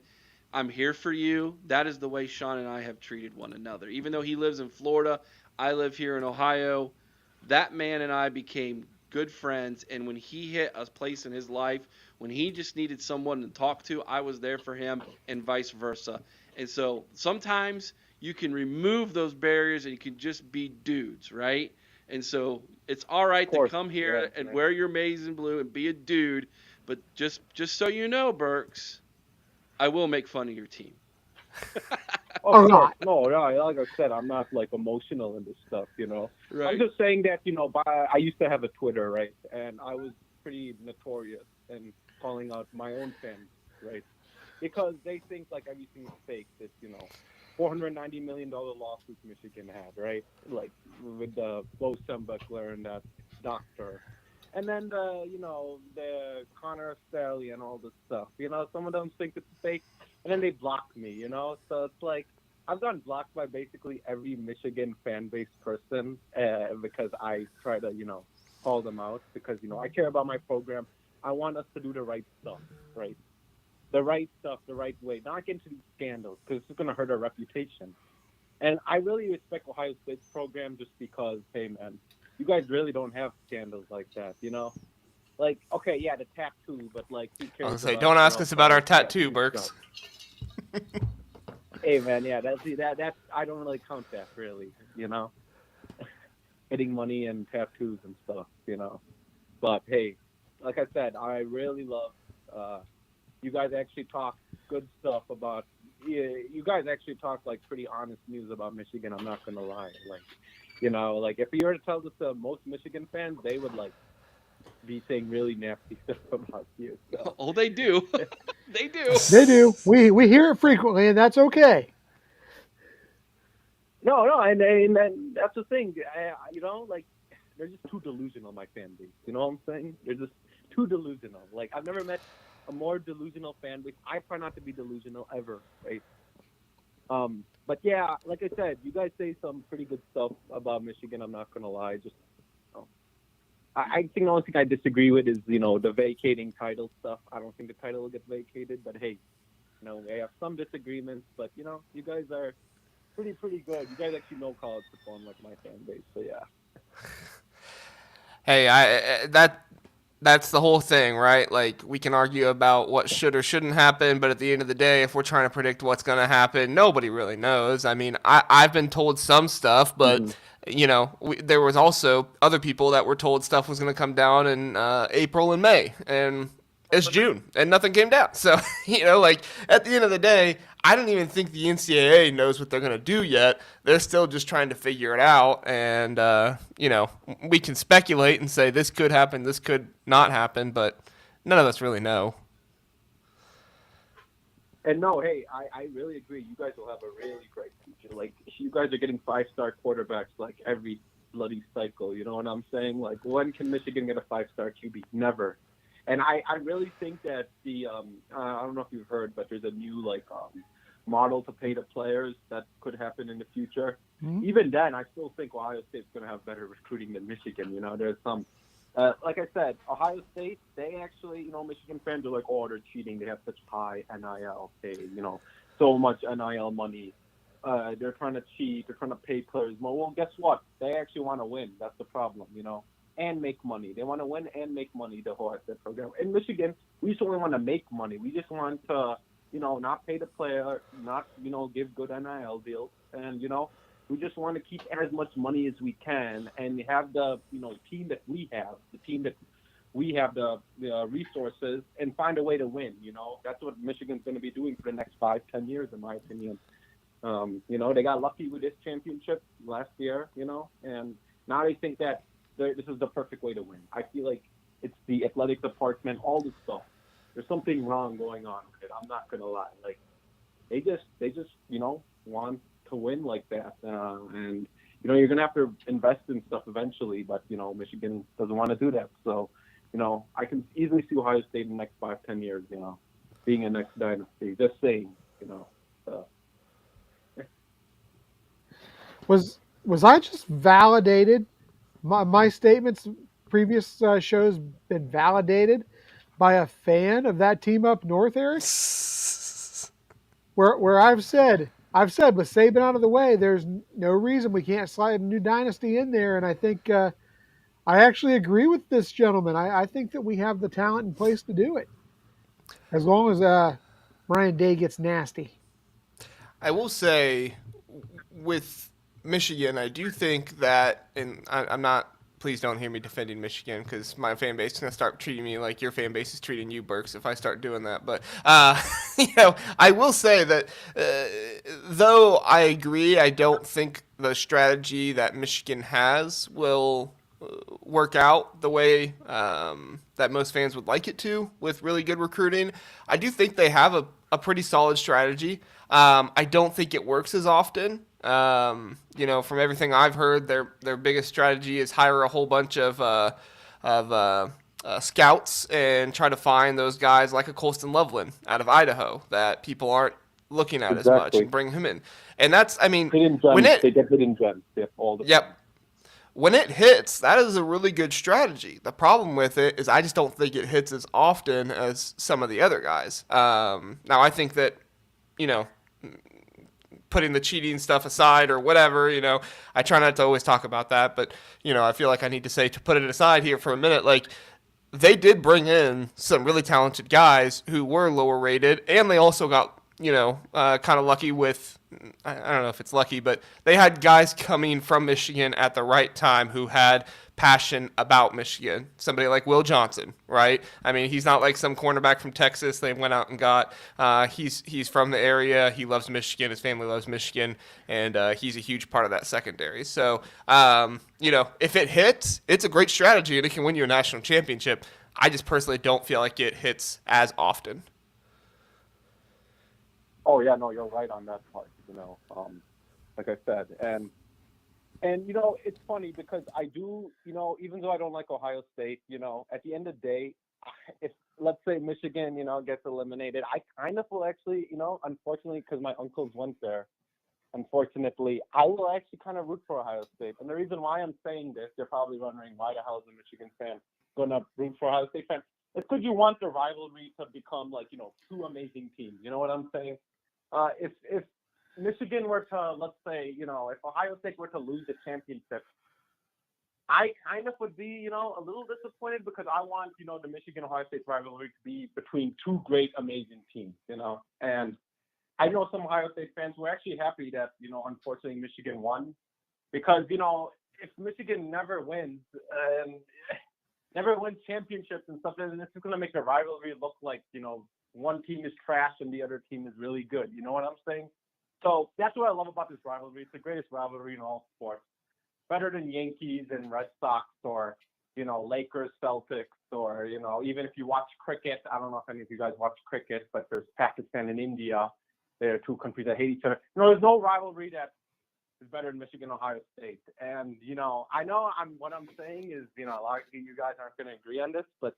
I'm here for you, that is the way Sean and I have treated one another. Even though he lives in Florida, I live here in Ohio, that man and I became good friends. And when he hit a place in his life, when he just needed someone to talk to, I was there for him and vice versa. And so sometimes you can remove those barriers and you can just be dudes, right? And so it's all right to come here and wear your maize and blue and be a dude, but just so you know, Burks, I will make fun of your team. No, like I said, I'm not emotional in this stuff, Right. I'm just saying that, I used to have a Twitter, right? And I was pretty notorious in calling out my own fans, right? Because they think everything is fake. That, $490 million lawsuit Michigan had, right? With the Bo Buckler and that doctor. And then the Connor Staley and all this stuff. Some of them think it's fake, and then they block me. So it's I've gotten blocked by basically every Michigan fan base person because I try to call them out because I care about my program. I want us to do the right stuff, right? The right stuff, the right way. Not get into these scandals because it's going to hurt our reputation. And I really respect Ohio State's program just because, hey man, you guys really don't have scandals like that, okay, yeah, the tattoo, but who cares? I was say, don't ask us about our tattoo, Burks. Hey man, yeah, that's I don't really count that really, hitting money and tattoos and stuff, But hey, like I said, I really love you guys actually talk good stuff about. You guys actually talk pretty honest news about Michigan. I'm not gonna lie, if you were to tell this to most Michigan fans, they would be saying really nasty stuff about you. So. Oh, they do. They do. They do. We hear it frequently, and that's okay. No, and that's the thing. They're just too delusional, my fan base. You know what I'm saying? They're just too delusional. I've never met a more delusional fan base. I try not to be delusional ever, right? But yeah, like I said, you guys say some pretty good stuff about Michigan. I'm not gonna lie. Just I think the only thing I disagree with is, the vacating title stuff. I don't think the title will get vacated, but hey, we have some disagreements, but you guys are pretty good. You guys actually know college football, like my fan base. So yeah. Hey, that's the whole thing, right? Like, we can argue about what should or shouldn't happen, but at the end of the day, if we're trying to predict what's going to happen, nobody really knows. I mean, I've been told some stuff, but Hmm. there was also other people that were told stuff was going to come down in April and May, and it's June, and nothing came down. So, like, at the end of the day, I don't even think the NCAA knows what they're going to do yet. They're still just trying to figure it out. And, we can speculate and say this could happen, this could not happen, but none of us really know. And no, hey, I really agree. You guys will have a really great future. Like, you guys are getting 5-star quarterbacks like every bloody cycle. You know what I'm saying? Like, when can Michigan get a 5-star QB? Never. And I really think that I don't know if you've heard, but there's a new model to pay the players that could happen in the future. Mhm. Even then, I still think Ohio State's going to have better recruiting than Michigan. There's some, like I said, Ohio State, they actually, Michigan fans are like, oh, they're cheating. They have such high NIL pay, so much NIL money. They're trying to cheat. They're trying to pay players more. Well, guess what? They actually want to win. That's the problem, and make money. They want to win and make money, the Ohio State program. In Michigan, we just only want to make money. We just want to, not pay the player, not, give good NIL deals. And, we just want to keep as much money as we can and have the, team that we have, the resources, and find a way to win. That's what Michigan's going to be doing for the next 5-10 years, in my opinion. They got lucky with this championship last year, and now they think that this is the perfect way to win. I feel like it's the athletic department, all this stuff. There's something wrong going on with it. I'm not gonna lie. Like, they just want to win like that, and you're gonna have to invest in stuff eventually. But Michigan doesn't want to do that. So I can easily see Ohio State in the next 5-10 years, being a next dynasty. Just saying, So. Was I just validated? My statements previous shows been validated by a fan of that team up north, Eric. Where I've said with Saban out of the way, there's no reason we can't slide a new dynasty in there, and I think I actually agree with this gentleman. I think that we have the talent in place to do it, as long as Ryan Day gets nasty. I will say, with Michigan, I do think that, and I'm not. Please don't hear me defending Michigan, because my fan base is gonna start treating me like your fan base is treating you, Burks, if I start doing that. But I will say that though I agree, I don't think the strategy that Michigan has will work out the way that most fans would like it to, with really good recruiting. I do think they have a pretty solid strategy. I don't think it works as often. From everything I've heard, their biggest strategy is hire a whole bunch of scouts and try to find those guys like a Colston Loveland out of Idaho that people aren't looking at as much, Exactly. and bring him in. And that's, I mean, Hidden gems. when They it, get hidden gems. They have all the yep, when it hits, that is a really good strategy. The problem with it is I just don't think it hits as often as some of the other guys. Now, I think that, you know, putting the cheating stuff aside or whatever, I try not to always talk about that, but, I feel like I need to say, to put it aside here for a minute, like, they did bring in some really talented guys who were lower rated, and they also got, kind of lucky with, I don't know if it's lucky, but they had guys coming from Michigan at the right time who had passion about Michigan. Somebody like Will Johnson, right? I mean, he's not like some cornerback from Texas they went out and got. He's from the area. He loves Michigan. His family loves Michigan, and he's a huge part of that secondary. So, if it hits, it's a great strategy, and it can win you a national championship. I just personally don't feel like it hits as often. Oh yeah, no, you're right on that part. Like I said, and it's funny because I do, even though I don't like Ohio State, at the end of the day, if let's say Michigan, gets eliminated, I kind of will actually, unfortunately, because my uncles went there, unfortunately, I will actually kind of root for Ohio State. And the reason why I'm saying this, you're probably wondering why the hell is a Michigan fan going to root for Ohio State fan? It's because you want the rivalry to become like, two amazing teams. You know what I'm saying? If Michigan were to, let's say, if Ohio State were to lose the championship, I kind of would be, a little disappointed because I want, the Michigan-Ohio State rivalry to be between two great, amazing teams, And I know some Ohio State fans were actually happy that, unfortunately Michigan won because, if Michigan never wins championships and stuff, then this is going to make the rivalry look like, one team is trash and the other team is really good. You know what I'm saying? So that's what I love about this rivalry. It's the greatest rivalry in all sports. Better than Yankees and Red Sox or, Lakers, Celtics, or, even if you watch cricket, I don't know if any of you guys watch cricket, but there's Pakistan and India. They're two countries that hate each other. There's no rivalry that is better than Michigan, Ohio State. And, I know what I'm saying is, a lot of you guys aren't going to agree on this, but,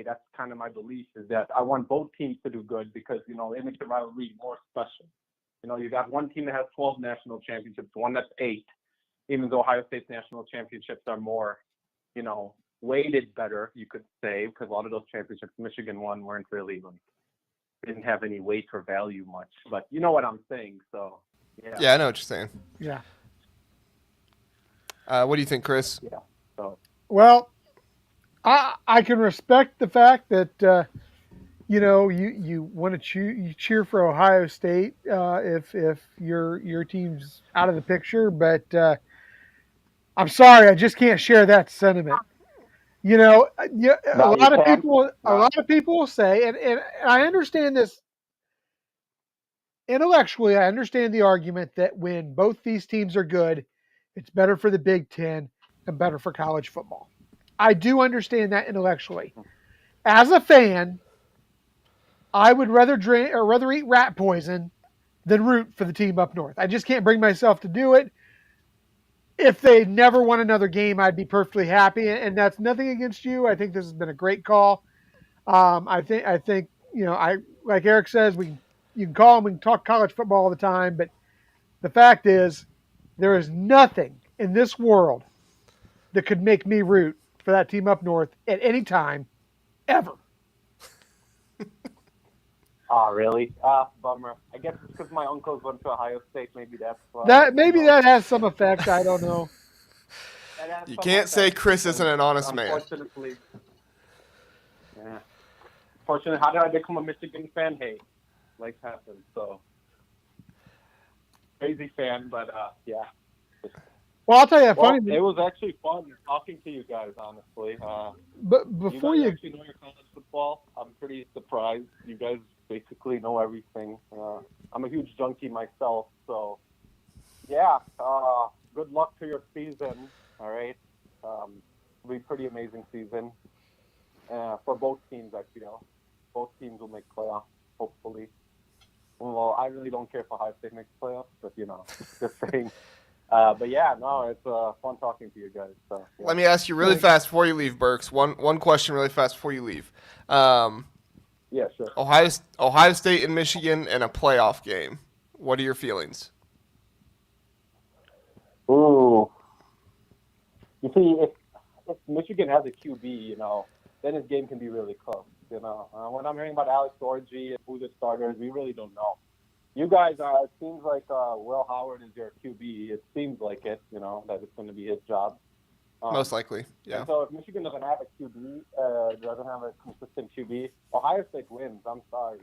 that's kind of my belief is that I want both teams to do good because, it makes the rivalry more special. You got one team that has 12 national championships, one that's 8, even though Ohio State's national championships are more, weighted better, you could say, because a lot of those championships Michigan won weren't really didn't have any weight or value much. But you know what I'm saying, so yeah. Yeah, I know what you're saying. Yeah. What do you think, Chris? Yeah. So Well, I can respect the fact that you want to cheer for Ohio State if your team's out of the picture, but I'm sorry, I just can't share that sentiment. A No, you can't. a lot of people will say, and I understand this intellectually. I understand the argument that when both these teams are good, it's better for the Big Ten and better for college football. I do understand that intellectually. As a fan, I would rather drink or rather eat rat poison than root for the team up north. I just can't bring myself to do it. If they never won another game, I'd be perfectly happy, and that's nothing against you. I think this has been a great call. I think I like Eric says, you can call and we can talk college football all the time, but the fact is, there is nothing in this world that could make me root for that team up north at any time, ever. Oh, really? Bummer. I guess it's because my uncles went to Ohio State. Maybe that's why. That has some effect. I don't know. You can't say Chris isn't an honest man. Unfortunately. Yeah. Fortunately, how did I become a Michigan fan? Hey, life happens. So crazy fan, but yeah. Well, I'll tell you, funny. It was actually fun talking to you guys, honestly. But before you guys actually know your college football, I'm pretty surprised. You guys basically know everything. I'm a huge junkie myself, so yeah. Good luck to your season. All right, it'll be a pretty amazing season for both teams. I feel both teams will make playoffs, hopefully. Well, I really don't care if Ohio State makes playoffs, but just saying. But yeah, no, it's fun talking to you guys. So, yeah. Let me ask you really fast before you leave, Burks. One question really fast before you leave. Yeah, sure. Ohio State and Michigan in a playoff game. What are your feelings? Ooh. You see, if Michigan has a QB, then this game can be really close. When I'm hearing about Alex Orji and who's the starters, we really don't know. You guys it seems like Will Howard is your QB. It seems like it, that it's going to be his job. Most likely, yeah. And so if Michigan doesn't have a QB, doesn't have a consistent QB, Ohio State wins. I'm sorry.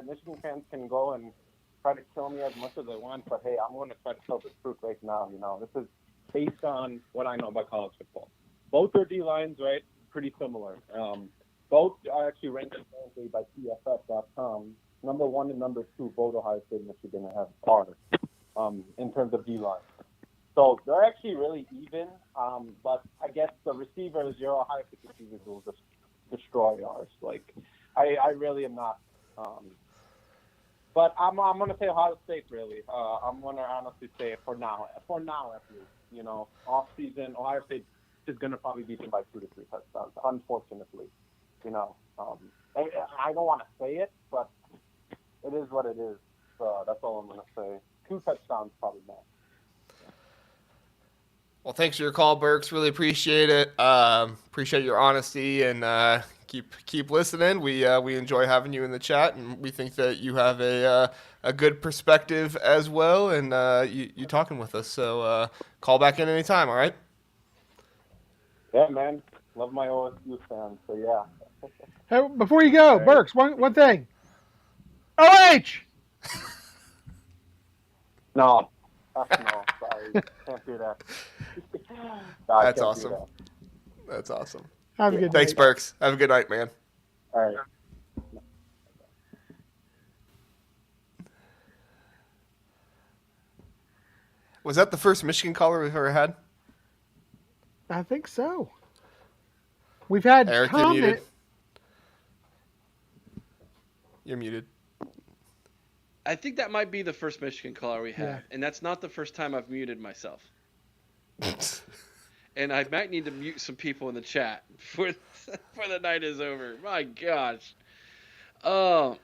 Michigan fans can go and try to kill me as much as they want, but hey, I'm going to try to tell the truth right now. This is based on what I know about college football. Both are D-lines, right? Pretty similar. Both are actually ranked currently by PFF.com. Number 1 and number 2, both Ohio State and Michigan are in terms of D-line. So they're actually really even, but I guess the receivers, your Ohio State receivers will just destroy ours. I really am not. But I'm going to say Ohio State, really. I'm going to honestly say for now at least. Off season, Ohio State is going to probably beat them by 2 to 3 touchdowns, unfortunately. I don't want to say it, but it is what it is. That's all I'm gonna say. 2 touchdowns probably max. Well, thanks for your call, Burks. Really appreciate it. Appreciate your honesty and keep listening. We enjoy having you in the chat, and we think that you have a good perspective as well, and you talking with us. So call back in anytime. All right. Yeah, man. Love my OSU fans. So yeah. Hey, before you go, Right. Burks, one thing. OH! No. No, sorry. Can't do that. No, I That's can't awesome. do that. That's awesome. Have a good Thanks, night. Burks. Have a good night, man. All right. Was that the first Michigan caller we've ever had? I think so. We've had Eric, you're muted. comment. You're muted. I think that might be the first Michigan caller we have, Yeah. and that's not the first time I've muted myself. And I might need to mute some people in the chat before the night is over. My gosh. Sean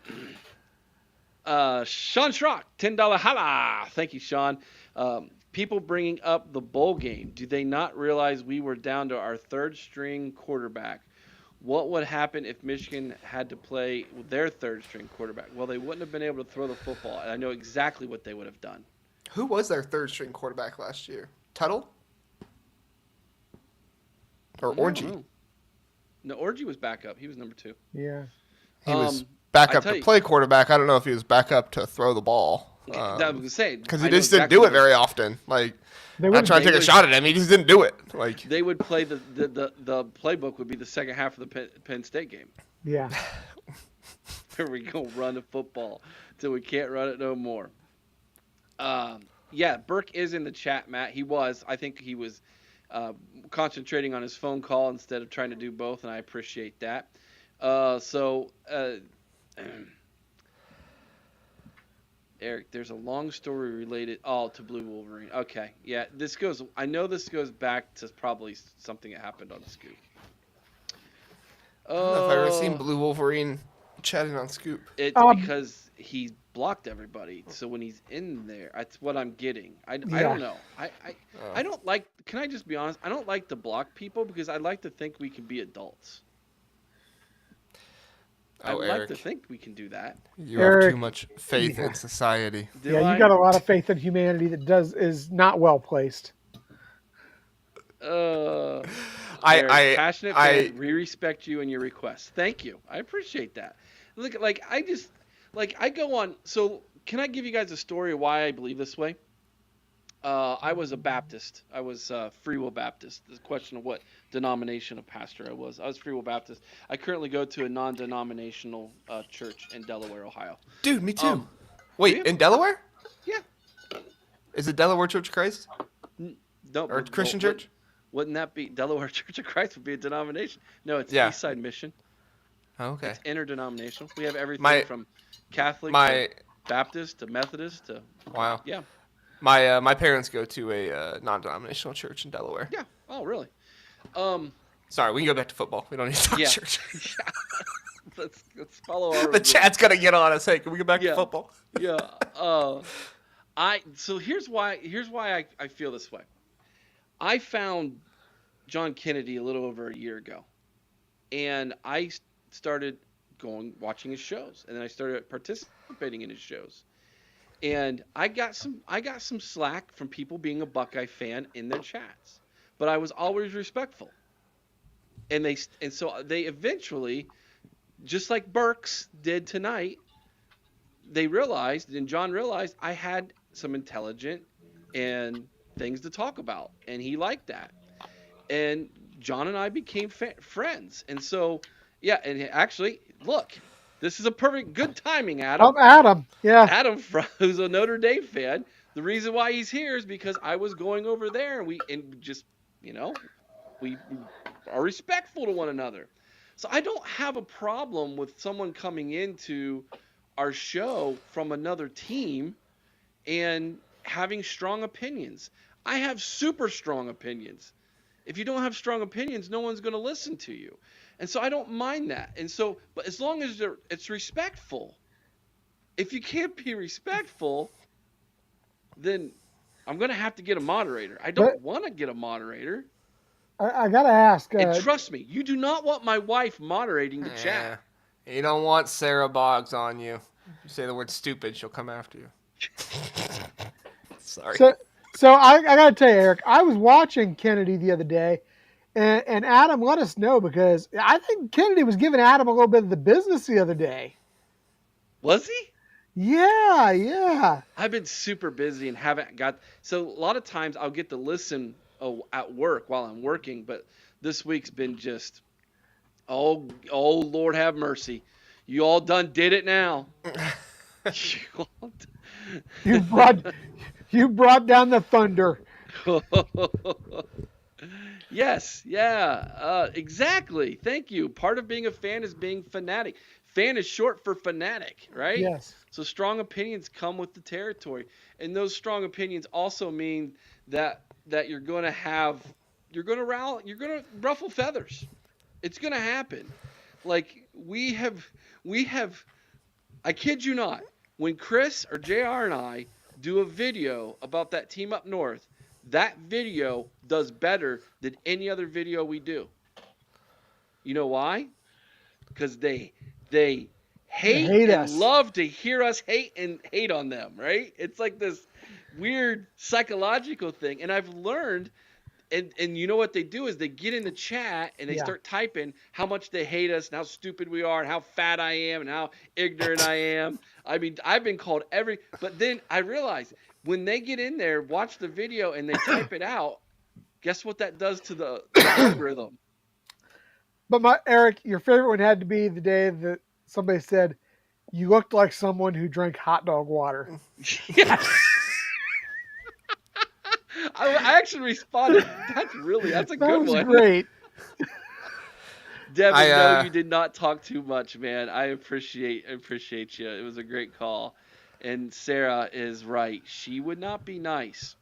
Schrock, $10 holla. Thank you, Sean. People bringing up the bowl game. Do they not realize we were down to our third string quarterback? What would happen if Michigan had to play with their third string quarterback? Well, they wouldn't have been able to throw the football. I know exactly what they would have done. Who was their third string quarterback last year? Tuttle? Or Orgy? No, Orgy was backup. He was number 2. Yeah. He was backup tell to you- play quarterback. I don't know if he was backup to throw the ball. That was saying Because he just didn't do it very often. Like, I'm not trying to take a shot at him. He just didn't do it. Like, they would play the playbook would be the second half of the Penn State game. Yeah. Here we go, run the football till we can't run it no more. Yeah, Burke is in the chat, Matt. He was. I think he was concentrating on his phone call instead of trying to do both, and I appreciate that. Eric, there's a long story related to Blue Wolverine. Okay, yeah, I know this goes back to probably something that happened on Scoop. I don't know if I've ever seen Blue Wolverine chatting on Scoop. It's because he blocked everybody. So when he's in there, that's what I'm getting. I don't know. I don't like. Can I just be honest? I don't like to block people because I like to think we can be adults. I would like to think we can do that. You have too much faith in society. You got a lot of faith in humanity that is not well placed. Passionate fan, we respect you and your requests. Thank you. I appreciate that. Look, I go on. So can I give you guys a story of why I believe this way? I was a Baptist. I was Free Will Baptist. The question of what denomination of pastor I was. I was Free Will Baptist. I currently go to a non-denominational church in Delaware, Ohio. Dude, me too. Wait, in Delaware? Yeah. Is it Delaware Church of Christ? No. Or Christian Church? Wouldn't that be Delaware Church of Christ would be a denomination? No, it's Eastside Mission. Oh, okay. It's interdenominational. We have everything from Catholic to Baptist to Methodist to Yeah. My parents go to a non-denominational church in Delaware. Yeah. Oh, really? Sorry, we can go back to football. We don't need to talk church. let's follow our. The chat's gonna get on us. Hey, can we go back to football? Yeah. So here's why I feel this way. I found John Kennedy a little over a year ago, and I started watching his shows, and then I started participating in his shows. And I got some slack from people being a Buckeye fan in their chats, but I was always respectful. And so they eventually, just like Burks did tonight, they realized, and John realized, I had some intelligent and things to talk about, and he liked that. And John and I became friends. And so, yeah, and actually, look. This is a good timing, Adam. Adam, yeah. Adam, who's a Notre Dame fan. The reason why he's here is because I was going over there, and we are respectful to one another. So I don't have a problem with someone coming into our show from another team and having strong opinions. I have super strong opinions. If you don't have strong opinions, no one's going to listen to you. And so I don't mind that. And so, but as long as it's respectful, if you can't be respectful, then I'm gonna have to get a moderator. I don't But want to get a moderator. I gotta ask. And trust me, you do not want my wife moderating the chat. Yeah. You don't want Sarah Boggs on you. If you say the word stupid, she'll come after you. Sorry. So I gotta tell you, Eric, I was watching Kennedy the other day, and Adam let us know because I think Kennedy was giving Adam a little bit of the business the other day. Was he? Yeah, yeah. I've been super busy and haven't got. So a lot of times I'll get to listen at work while I'm working, but this week's been just, oh Lord have mercy. You all done did it now. You all You brought you brought down the thunder. Yes, yeah, exactly. Thank you. Part of being a fan is being fanatic. Fan is short for fanatic, right? Yes. So strong opinions come with the territory, and those strong opinions also mean that you're going to ruffle feathers. It's going to happen. Like we have I kid you not. When Chris or JR and I do a video about that team up north, that video does better than any other video we do. You know why? Because they They hate hate and us. love to hear us hate and hate on them, right? It's like this weird psychological thing. And I've learned and you know what they do is they get in the chat and they Yeah. start typing how much they hate us and how stupid we are and how fat I am and how ignorant I am. I mean, I've been called but then I realize when they get in there, watch the video and they type it out, guess what that does to the algorithm? But my Eric, your favorite one had to be the day that somebody said you looked like someone who drank hot dog water. Yes. I actually responded. That's a That good was one. great. Devin, no, you did not talk too much, man. I appreciate you. It was a great call. And Sarah is right. She would not be nice.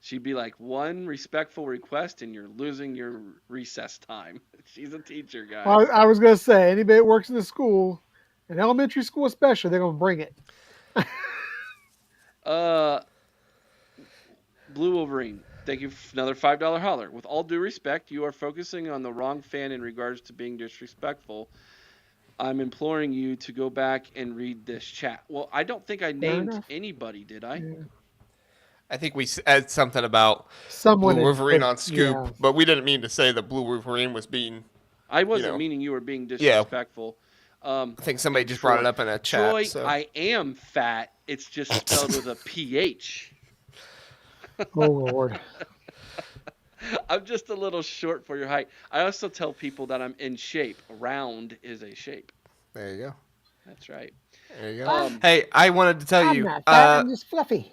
She'd be like, one respectful request and you're losing your recess time. She's a teacher, guys. I was gonna say anybody that works in the school, in elementary school especially, they're gonna bring it. Uh, Blue Wolverine, thank you for another $5 holler. With all due respect, you are focusing on the wrong fan in regards to being disrespectful. I'm imploring you to go back and read this chat. Well, I don't think I named enough. anybody, did I? Yeah. I think we said something about Someone Blue had Wolverine put- on Scoop, yeah. but we didn't mean to say that Blue Wolverine was being. I wasn't know. meaning you were being disrespectful. I think somebody and just brought it up in a chat. Troy, So. I am fat. It's just spelled with a PH. Oh Lord. I'm just a little short for your height. I also tell people that I'm in shape. Round is a shape. There you go. That's right. There you go. Hey, I wanted to tell I'm you. not fat, I'm just fluffy.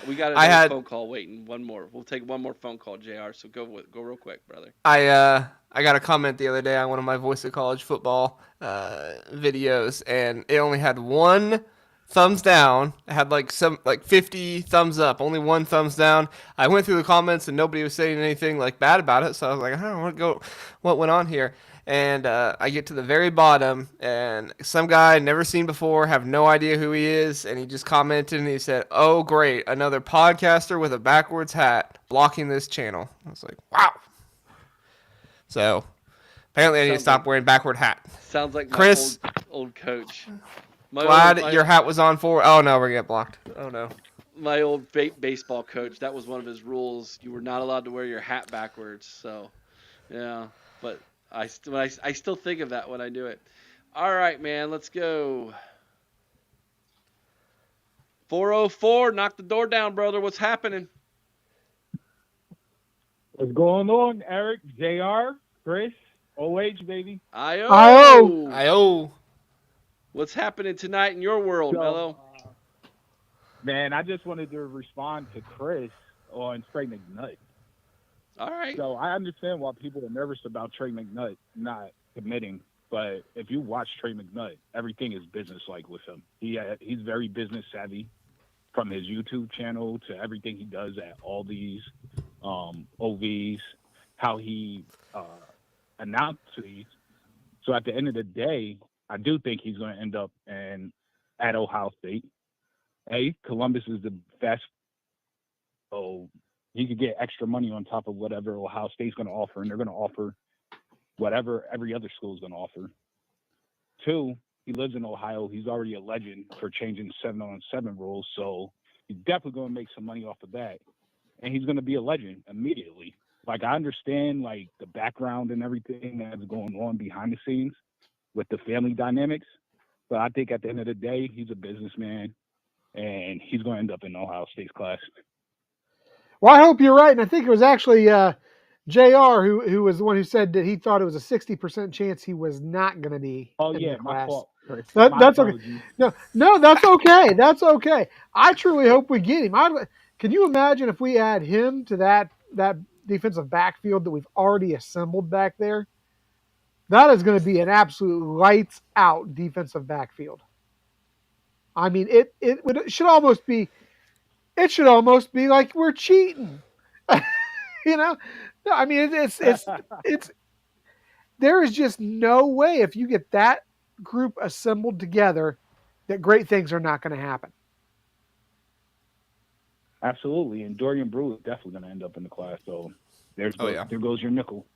We got I another had- phone call waiting. One more. We'll take one more phone call, JR. So go real quick, brother. I got a comment the other day on one of my Voice of College football videos, and it only had one thumbs down. It had like 50 thumbs up, only one thumbs down. I went through the comments and nobody was saying anything like bad about it, so I was like, I don't know what went on here. And I get to the very bottom, and some guy never seen before, have no idea who he is, and he just commented and he said, "Oh great, another podcaster with a backwards hat blocking this channel." I was like, wow. So apparently I need to stop wearing backward hat. Sounds like my Chris, old coach. Glad your hat was on for. Oh no, we're gonna get blocked. Oh no. My old baseball coach. That was one of his rules. You were not allowed to wear your hat backwards. So, yeah. But I still think of that when I do it. All right, man. Let's go. 404. Knock the door down, brother. What's happening? What's going on, Eric, JR, Chris, OH, baby? I-O. What's happening tonight in your world, Mello? Man, I just wanted to respond to Chris on Trey McNutt. All right. So I understand why people are nervous about Trey McNutt not committing, but if you watch Trey McNutt, everything is business-like with him. He's very business savvy, from his YouTube channel to everything he does at all these OVs, how he announces. So at the end of the day, I do think he's going to end up at Ohio State. Columbus is the best, so he could get extra money on top of whatever Ohio State's going to offer, and they're going to offer whatever every other school is going to offer. 2, he lives in Ohio. He's already a legend for changing 7-on-7 rules, so he's definitely going to make some money off of that. And he's going to be a legend immediately. Like, I understand, like, the background and everything that's going on behind the scenes with the family dynamics, but I think at the end of the day, he's a businessman, and he's going to end up in Ohio State's class. Well, I hope you're right, and I think it was actually Jr. who was the one who said that he thought it was a 60% chance he was not going to be in the My class. fault, Chris. That's okay. No, that's okay. That's okay. I truly hope we get him. Can you imagine if we add him to that defensive backfield that we've already assembled back there? That is going to be an absolute lights out defensive backfield. I mean, it should almost be. It should almost be like we're cheating. You know, no, I mean it's there is just no way if you get that group assembled together that great things are not going to happen. Absolutely, and Dorian Brew is definitely going to end up in the class. So there goes your nickel.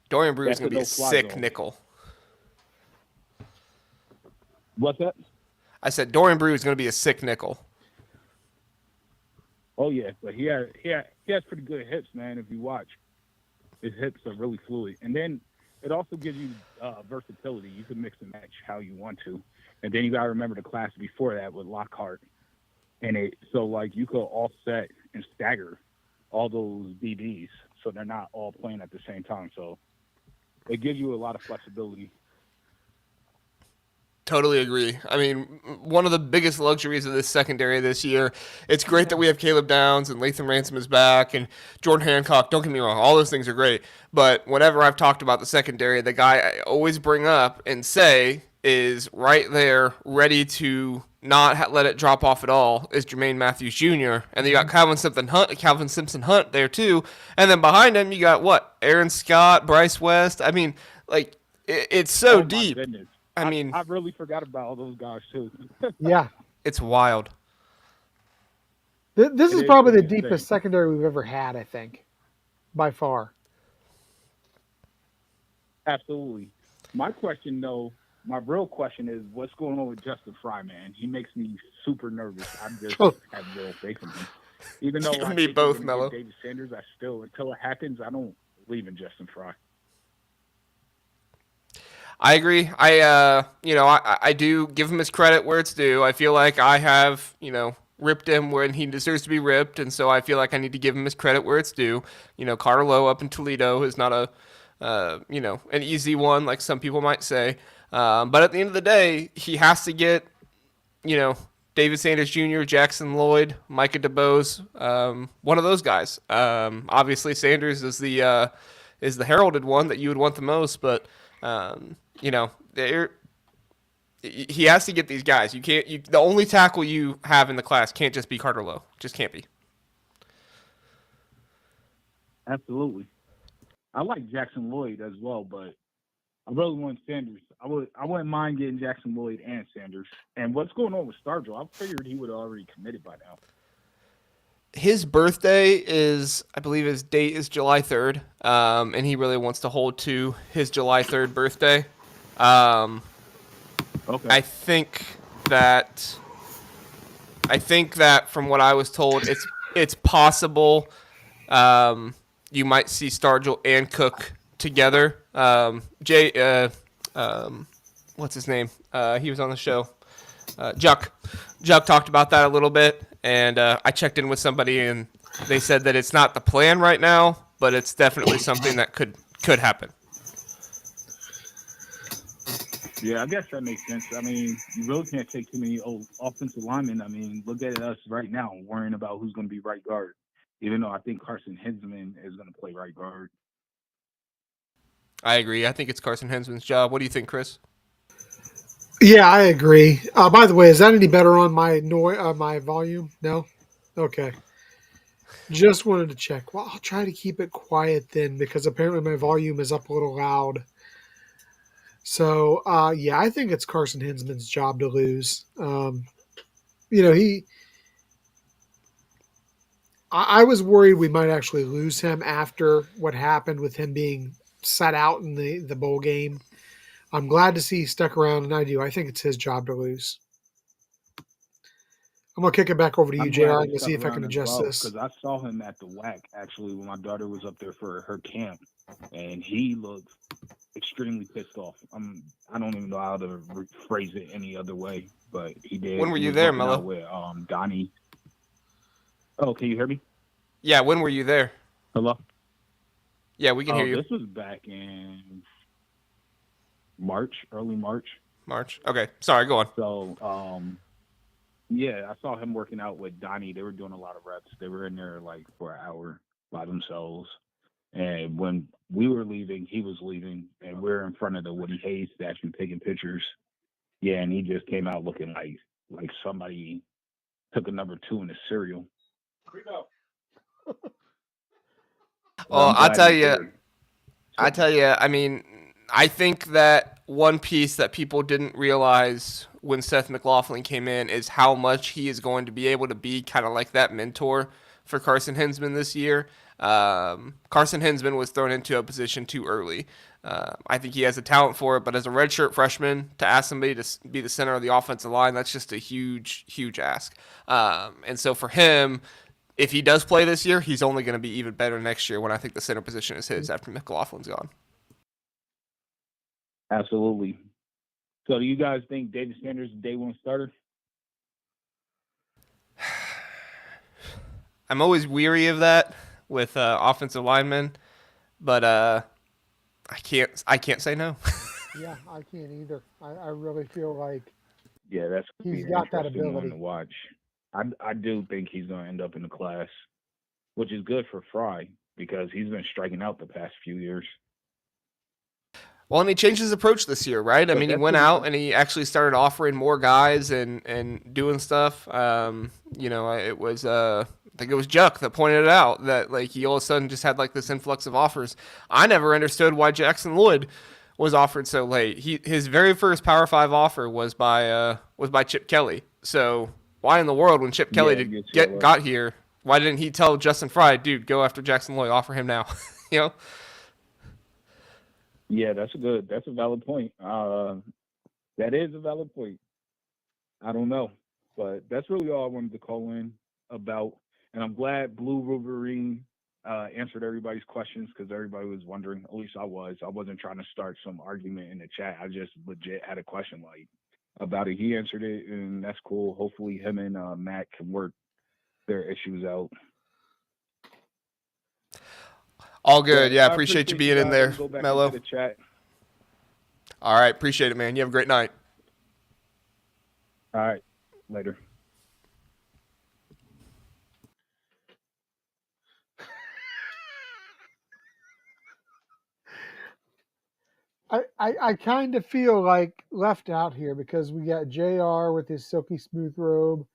Dorian Brew is going to be a sick nickel. What's that? I said Dorian Brew is going to be a sick nickel. Oh yeah, but he has pretty good hips, man. If you watch, his hips are really fluid, and then it also gives you versatility. You can mix and match how you want to, and then you got to remember the class before that with Lockhart, and so like you could offset and stagger all those DBs so they're not all playing at the same time. So it gives you a lot of flexibility. Totally agree. I mean, one of the biggest luxuries of this secondary this year, it's great that we have Caleb Downs and Latham Ransom is back and Jordan Hancock. Don't get me wrong. All those things are great. But whenever I've talked about the secondary, the guy I always bring up and say is right there, ready to not let it drop off at all, is Jermaine Matthews Jr. And then you got Calvin Simpson Hunt there too. And then behind him, you got what? Aaron Scott, Bryce West. I mean, like, it's so deep. Goodness. I mean, I really forgot about all those guys too. Yeah, it's wild. This is probably the deepest secondary we've ever had, I think, by far. Absolutely. My real question is, what's going on with Justin Fry, man? He makes me super nervous. I just have real faith in him. Even though you and me both, Mello. David Sanders, until it happens, I don't believe in Justin Fry. I agree. I do give him his credit where it's due. I feel like I have, ripped him when he deserves to be ripped, and so I feel like I need to give him his credit where it's due. Carter Lowe up in Toledo is not an easy one like some people might say. But at the end of the day, he has to get, David Sanders Jr., Jackson Lloyd, Micah DeBose, one of those guys. Obviously, Sanders is the heralded one that you would want the most, but he has to get these guys. The only tackle you have in the class can't just be Carter Lowe. Just can't be. Absolutely. I like Jackson Lloyd as well, but I really want Sanders. I wouldn't mind getting Jackson Lloyd and Sanders. And what's going on with Stargell? I figured he would have already committed by now. His birthday is, I believe his date is July 3rd, and he really wants to hold to his July 3rd birthday. Okay. I think that from what I was told, it's possible you might see Stargell and Cook together. What's his name? He was on the show. Juck talked about that a little bit, and I checked in with somebody, and they said that it's not the plan right now, but it's definitely something that could happen. Yeah, I guess that makes sense. I mean, you really can't take too many old offensive linemen. I mean, look at us right now, worrying about who's going to be right guard, even though I think Carson Hinsman is going to play right guard. I agree. I think it's Carson Hinsman's job. What do you think, Chris? Yeah, I agree. By the way, is that any better on my my volume? No? Okay. Just wanted to check. Well, I'll try to keep it quiet then, because apparently my volume is up a little loud. So, yeah, I think it's Carson Hinsman's job to lose. You know, I was worried we might actually lose him after what happened with him being sat out in the bowl game. I'm glad to see he stuck around, and I do. I think it's his job to lose. I'm gonna kick it back over to you, I'm JR, glad he and stuck see if I can around as adjust well this. because I saw him at the WAC actually when my daughter was up there for her camp, and he looked extremely pissed off. I don't even know how to phrase it any other way, but he did. When were He you was there, working out Mello? with Donnie. Oh, can you hear me? Yeah, when were you there? Hello. Yeah, we can hear Oh, you. this was back in March, early March. March. Okay, sorry, go on. So, yeah, I saw him working out with Donnie. They were doing a lot of reps. They were in there like for an hour by themselves. And when we were leaving, he was leaving, and we're in front of the Woody Hayes statue taking pictures. Yeah, and he just came out looking like somebody took a number 2 in the cereal. But Well, I'm glad he's there. I tell you, I mean, I think that one piece that people didn't realize when Seth McLaughlin came in is how much he is going to be able to be kind of like that mentor for Carson Hinsman this year. Carson Hinsman was thrown into a position too early. I think he has a talent for it, but as a redshirt freshman, to ask somebody to be the center of the offensive line, that's just a huge, huge ask. And so for him, if he does play this year, he's only going to be even better next year when I think the center position is his after McLaughlin's gone. Absolutely. So do you guys think David Sanders is day one starter? I'm always weary of that with offensive linemen, but I can't say no. Yeah, I can't either. I really feel like Yeah, that's gonna he's be an got that interesting one ability. to watch. I do think he's going to end up in the class, which is good for Fry because he's been striking out the past few years. Well, and he changed his approach this year, right? I But mean, he that's went gonna out and he actually started offering more guys and doing stuff. It was I think it was Juck that pointed it out that like he all of a sudden just had like this influx of offers. I never understood why Jackson Lloyd was offered so late. His very first Power 5 offer was by Chip Kelly. So why in the world, when Chip Kelly got here, why didn't he tell Justin Fry, dude, go after Jackson Lloyd, offer him now? you know. Yeah, that's a valid point. That is a valid point. I don't know, but that's really all I wanted to call in about. And I'm glad Blue Wolverine answered everybody's questions because everybody was wondering. At least I was. I wasn't trying to start some argument in the chat. I just legit had a question like about it. He answered it, and that's cool. Hopefully, him and Matt can work their issues out. All good. But Yeah, I appreciate you being guys. in there, Go back Mello. into the chat. All right, appreciate it, man. You have a great night. All right, later. I kind of feel like left out here because we got JR with his silky smooth robe.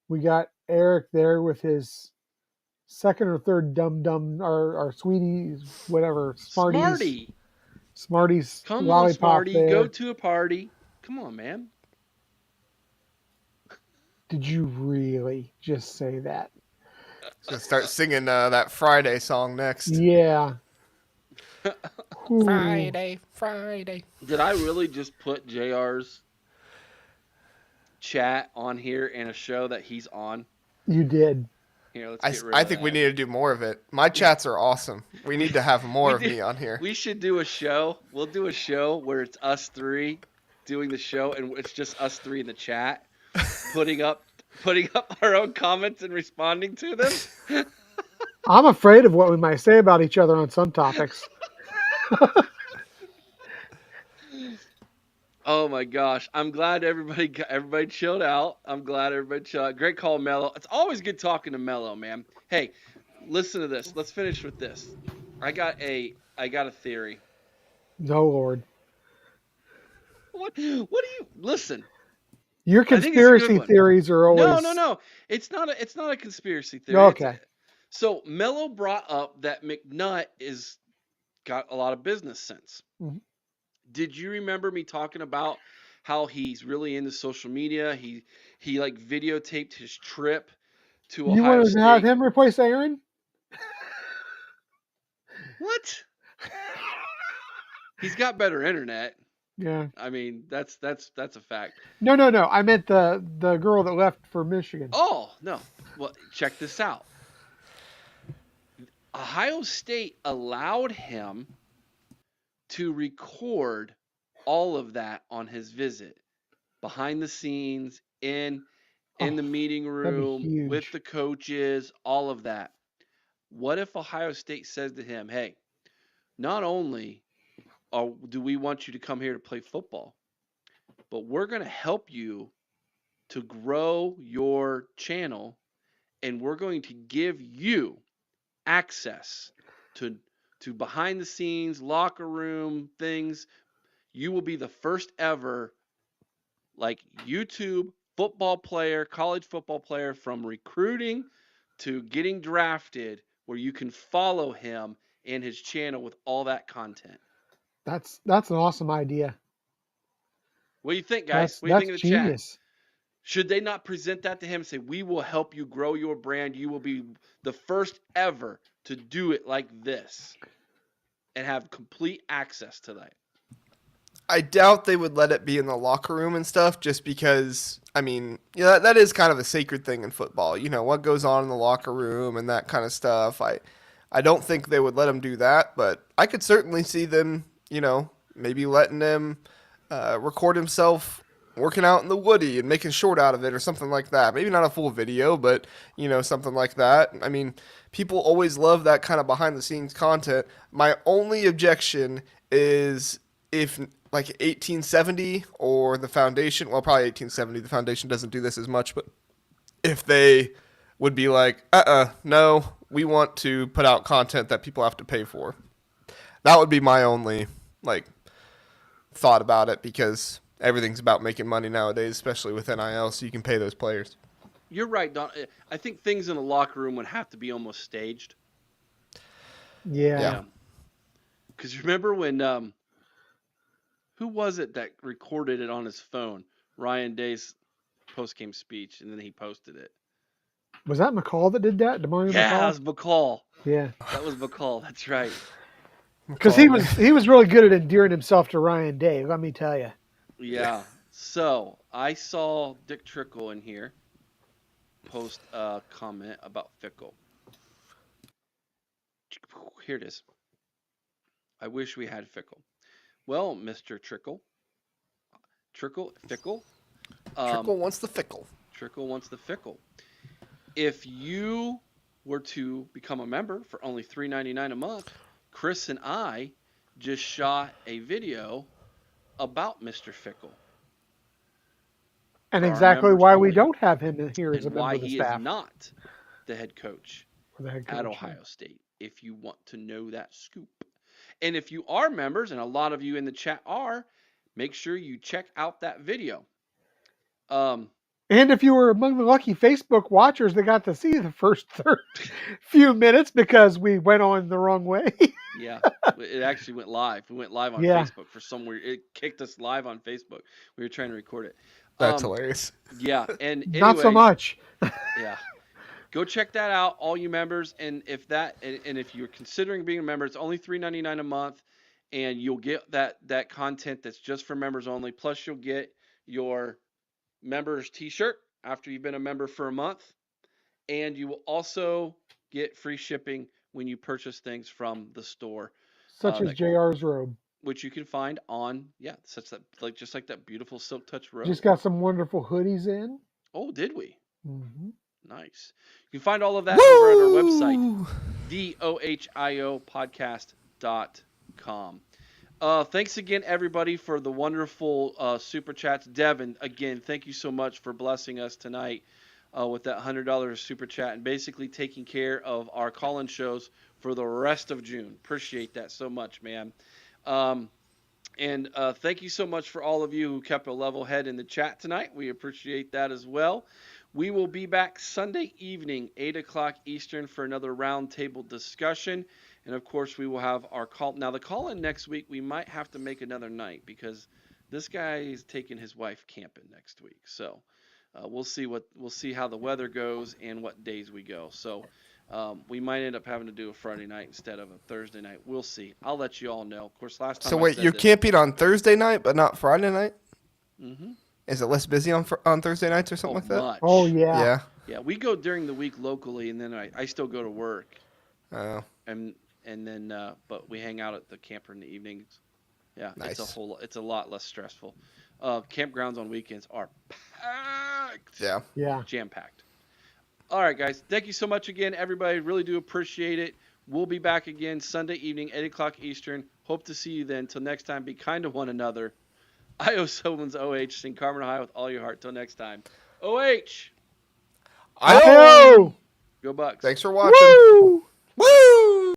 We got Eric there with his second or third dum dum or sweeties, whatever, Smarties Come on, lollipop Smarty, there. go to a party. Come on, man. Did you really just say that? Gonna start singing that Friday song next. Yeah. Friday. Did I really just put JR's chat on here in a show that he's on? You did. Here, let's get rid I of think that. we need to do more of it. My chats are awesome. We need to have more of me on here. We should do a show. We'll do a show where it's us three doing the show, and it's just us three in the chat, putting up our own comments and responding to them. I'm afraid of what we might say about each other on some topics. Oh my gosh. I'm glad everybody chilled out. I'm glad everybody chilled out. Great call, Mello. It's always good talking to Mello, man. Hey, listen to this. Let's finish with this. I got a theory. No, Lord. What do you listen? Your conspiracy theories are always No. It's not a conspiracy theory. Okay. So Mello brought up that McNutt got a lot of business sense. Mm-hmm. Did you remember me talking about how he's really into social media? He like videotaped his trip to You Ohio wanted to have State. him replace Aaron? What? He's got better internet. Yeah. I mean, that's a fact. No, no, no. I meant the girl that left for Michigan. Oh, no. Well, check this out. Ohio State allowed him to record all of that on his visit, behind the scenes, in the meeting That'd be room, with huge. the coaches, all of that. What if Ohio State says to him, "Hey, not only do we want you to come here to play football, but we're going to help you to grow your channel, and we're going to give you access to behind the scenes locker room things. You will be the first ever like YouTube football player, college football player, from recruiting to getting drafted, where you can follow him and his channel with all that content." That's an awesome idea. What do you think, guys? That's What do you think that's in the chat? genius. Should they not present that to him and say, "We will help you grow your brand. You will be the first ever to do it like this," and have complete access to that? I doubt they would let it be in the locker room and stuff, just because, I mean, yeah, that is kind of a sacred thing in football. You know, what goes on in the locker room and that kind of stuff. I don't think they would let him do that, but I could certainly see them, you know, maybe letting him record himself working out in the woody and making short out of it or something like that. Maybe not a full video, but, you know, something like that. I mean, people always love that kind of behind the scenes content. My only objection is if like 1870 or the foundation, well, probably 1870, the foundation doesn't do this as much, but if they would be like, no, we want to put out content that people have to pay for. That would be my only, like, thought about it, because everything's about making money nowadays, especially with NIL, so you can pay those players. You're right, Don. I think things in the locker room would have to be almost staged. Yeah. Because remember when who was it that recorded it on his phone? Ryan Day's post-game speech, and then he posted it. Was that McCall that did that? DeMario Yeah, that McCall? was McCall. Yeah. That was McCall. That's right. Because he was really good at endearing himself to Ryan Day, let me tell you. Yeah. So I saw Dick Trickle in here post a comment about Fickle. Here it is. "I wish we had Fickle." Well, Mr. Fickle. Trickle wants the fickle. Trickle wants the Fickle. If you were to become a member for only $3.99 a month, Chris and I just shot a video about Mr. Fickle. And For our exactly members why only, we don't have him here as a and member why of the he staff. is not the head coach Or the head coach, at yeah. Ohio State, if you want to know that scoop. And if you are members, and a lot of you in the chat are, make sure you check out that video. And if you were among the lucky Facebook watchers that got to see the first few minutes because we went on the wrong way. Yeah, it actually went live. We went live on Yeah. Facebook for somewhere. It kicked us live on Facebook. We were trying to record it. That's hilarious. Yeah, and anyways, Not so much. Yeah, go check that out, all you members. And if if you're considering being a member, it's only $3.99 a month, and you'll get that content that's just for members only. Plus, you'll get your members T-shirt after you've been a member for a month, and you will also get free shipping when you purchase things from the store, Such as JR's robe. which you can find on just like that beautiful Silk Touch robe. Just got some wonderful hoodies in. Oh, did we? Mm-hmm. Nice. You can find all of that over at our website, theohiopodcast.com. Thanks again, everybody, for the wonderful super chats. Devin, again, thank you so much for blessing us tonight with that $100 super chat and basically taking care of our call-in shows for the rest of June. Appreciate that so much, man. And thank you so much for all of you who kept a level head in the chat tonight. We appreciate that as well. We will be back Sunday evening, 8 o'clock Eastern, for another roundtable discussion. And of course, we will have our call. Now, the call in next week, we might have to make another night because this guy is taking his wife camping next week. So we'll see how the weather goes and what days we go. So we might end up having to do a Friday night instead of a Thursday night. We'll see. I'll let you all know. Of course, last time So I wait, said you're this. camping on Thursday night, but not Friday night? Mm-hmm. Is it less busy on Thursday nights or something like that? Much. Oh yeah. Yeah. Yeah, we go during the week locally, and then I still go to work, Oh, and then but we hang out at the camper in the evenings. Yeah, nice. it's a lot less stressful. Campgrounds on weekends are packed. Yeah. Yeah. Jam packed. All right, guys. Thank you so much again, everybody. Really do appreciate it. We'll be back again Sunday evening, 8 o'clock Eastern. Hope to see you then. Till next time, be kind to one another. I owe someone's OH. Sing Carmen High with all your heart. Till next time. OH. I Hi-ho! Go Bucks. Thanks for watching. Woo!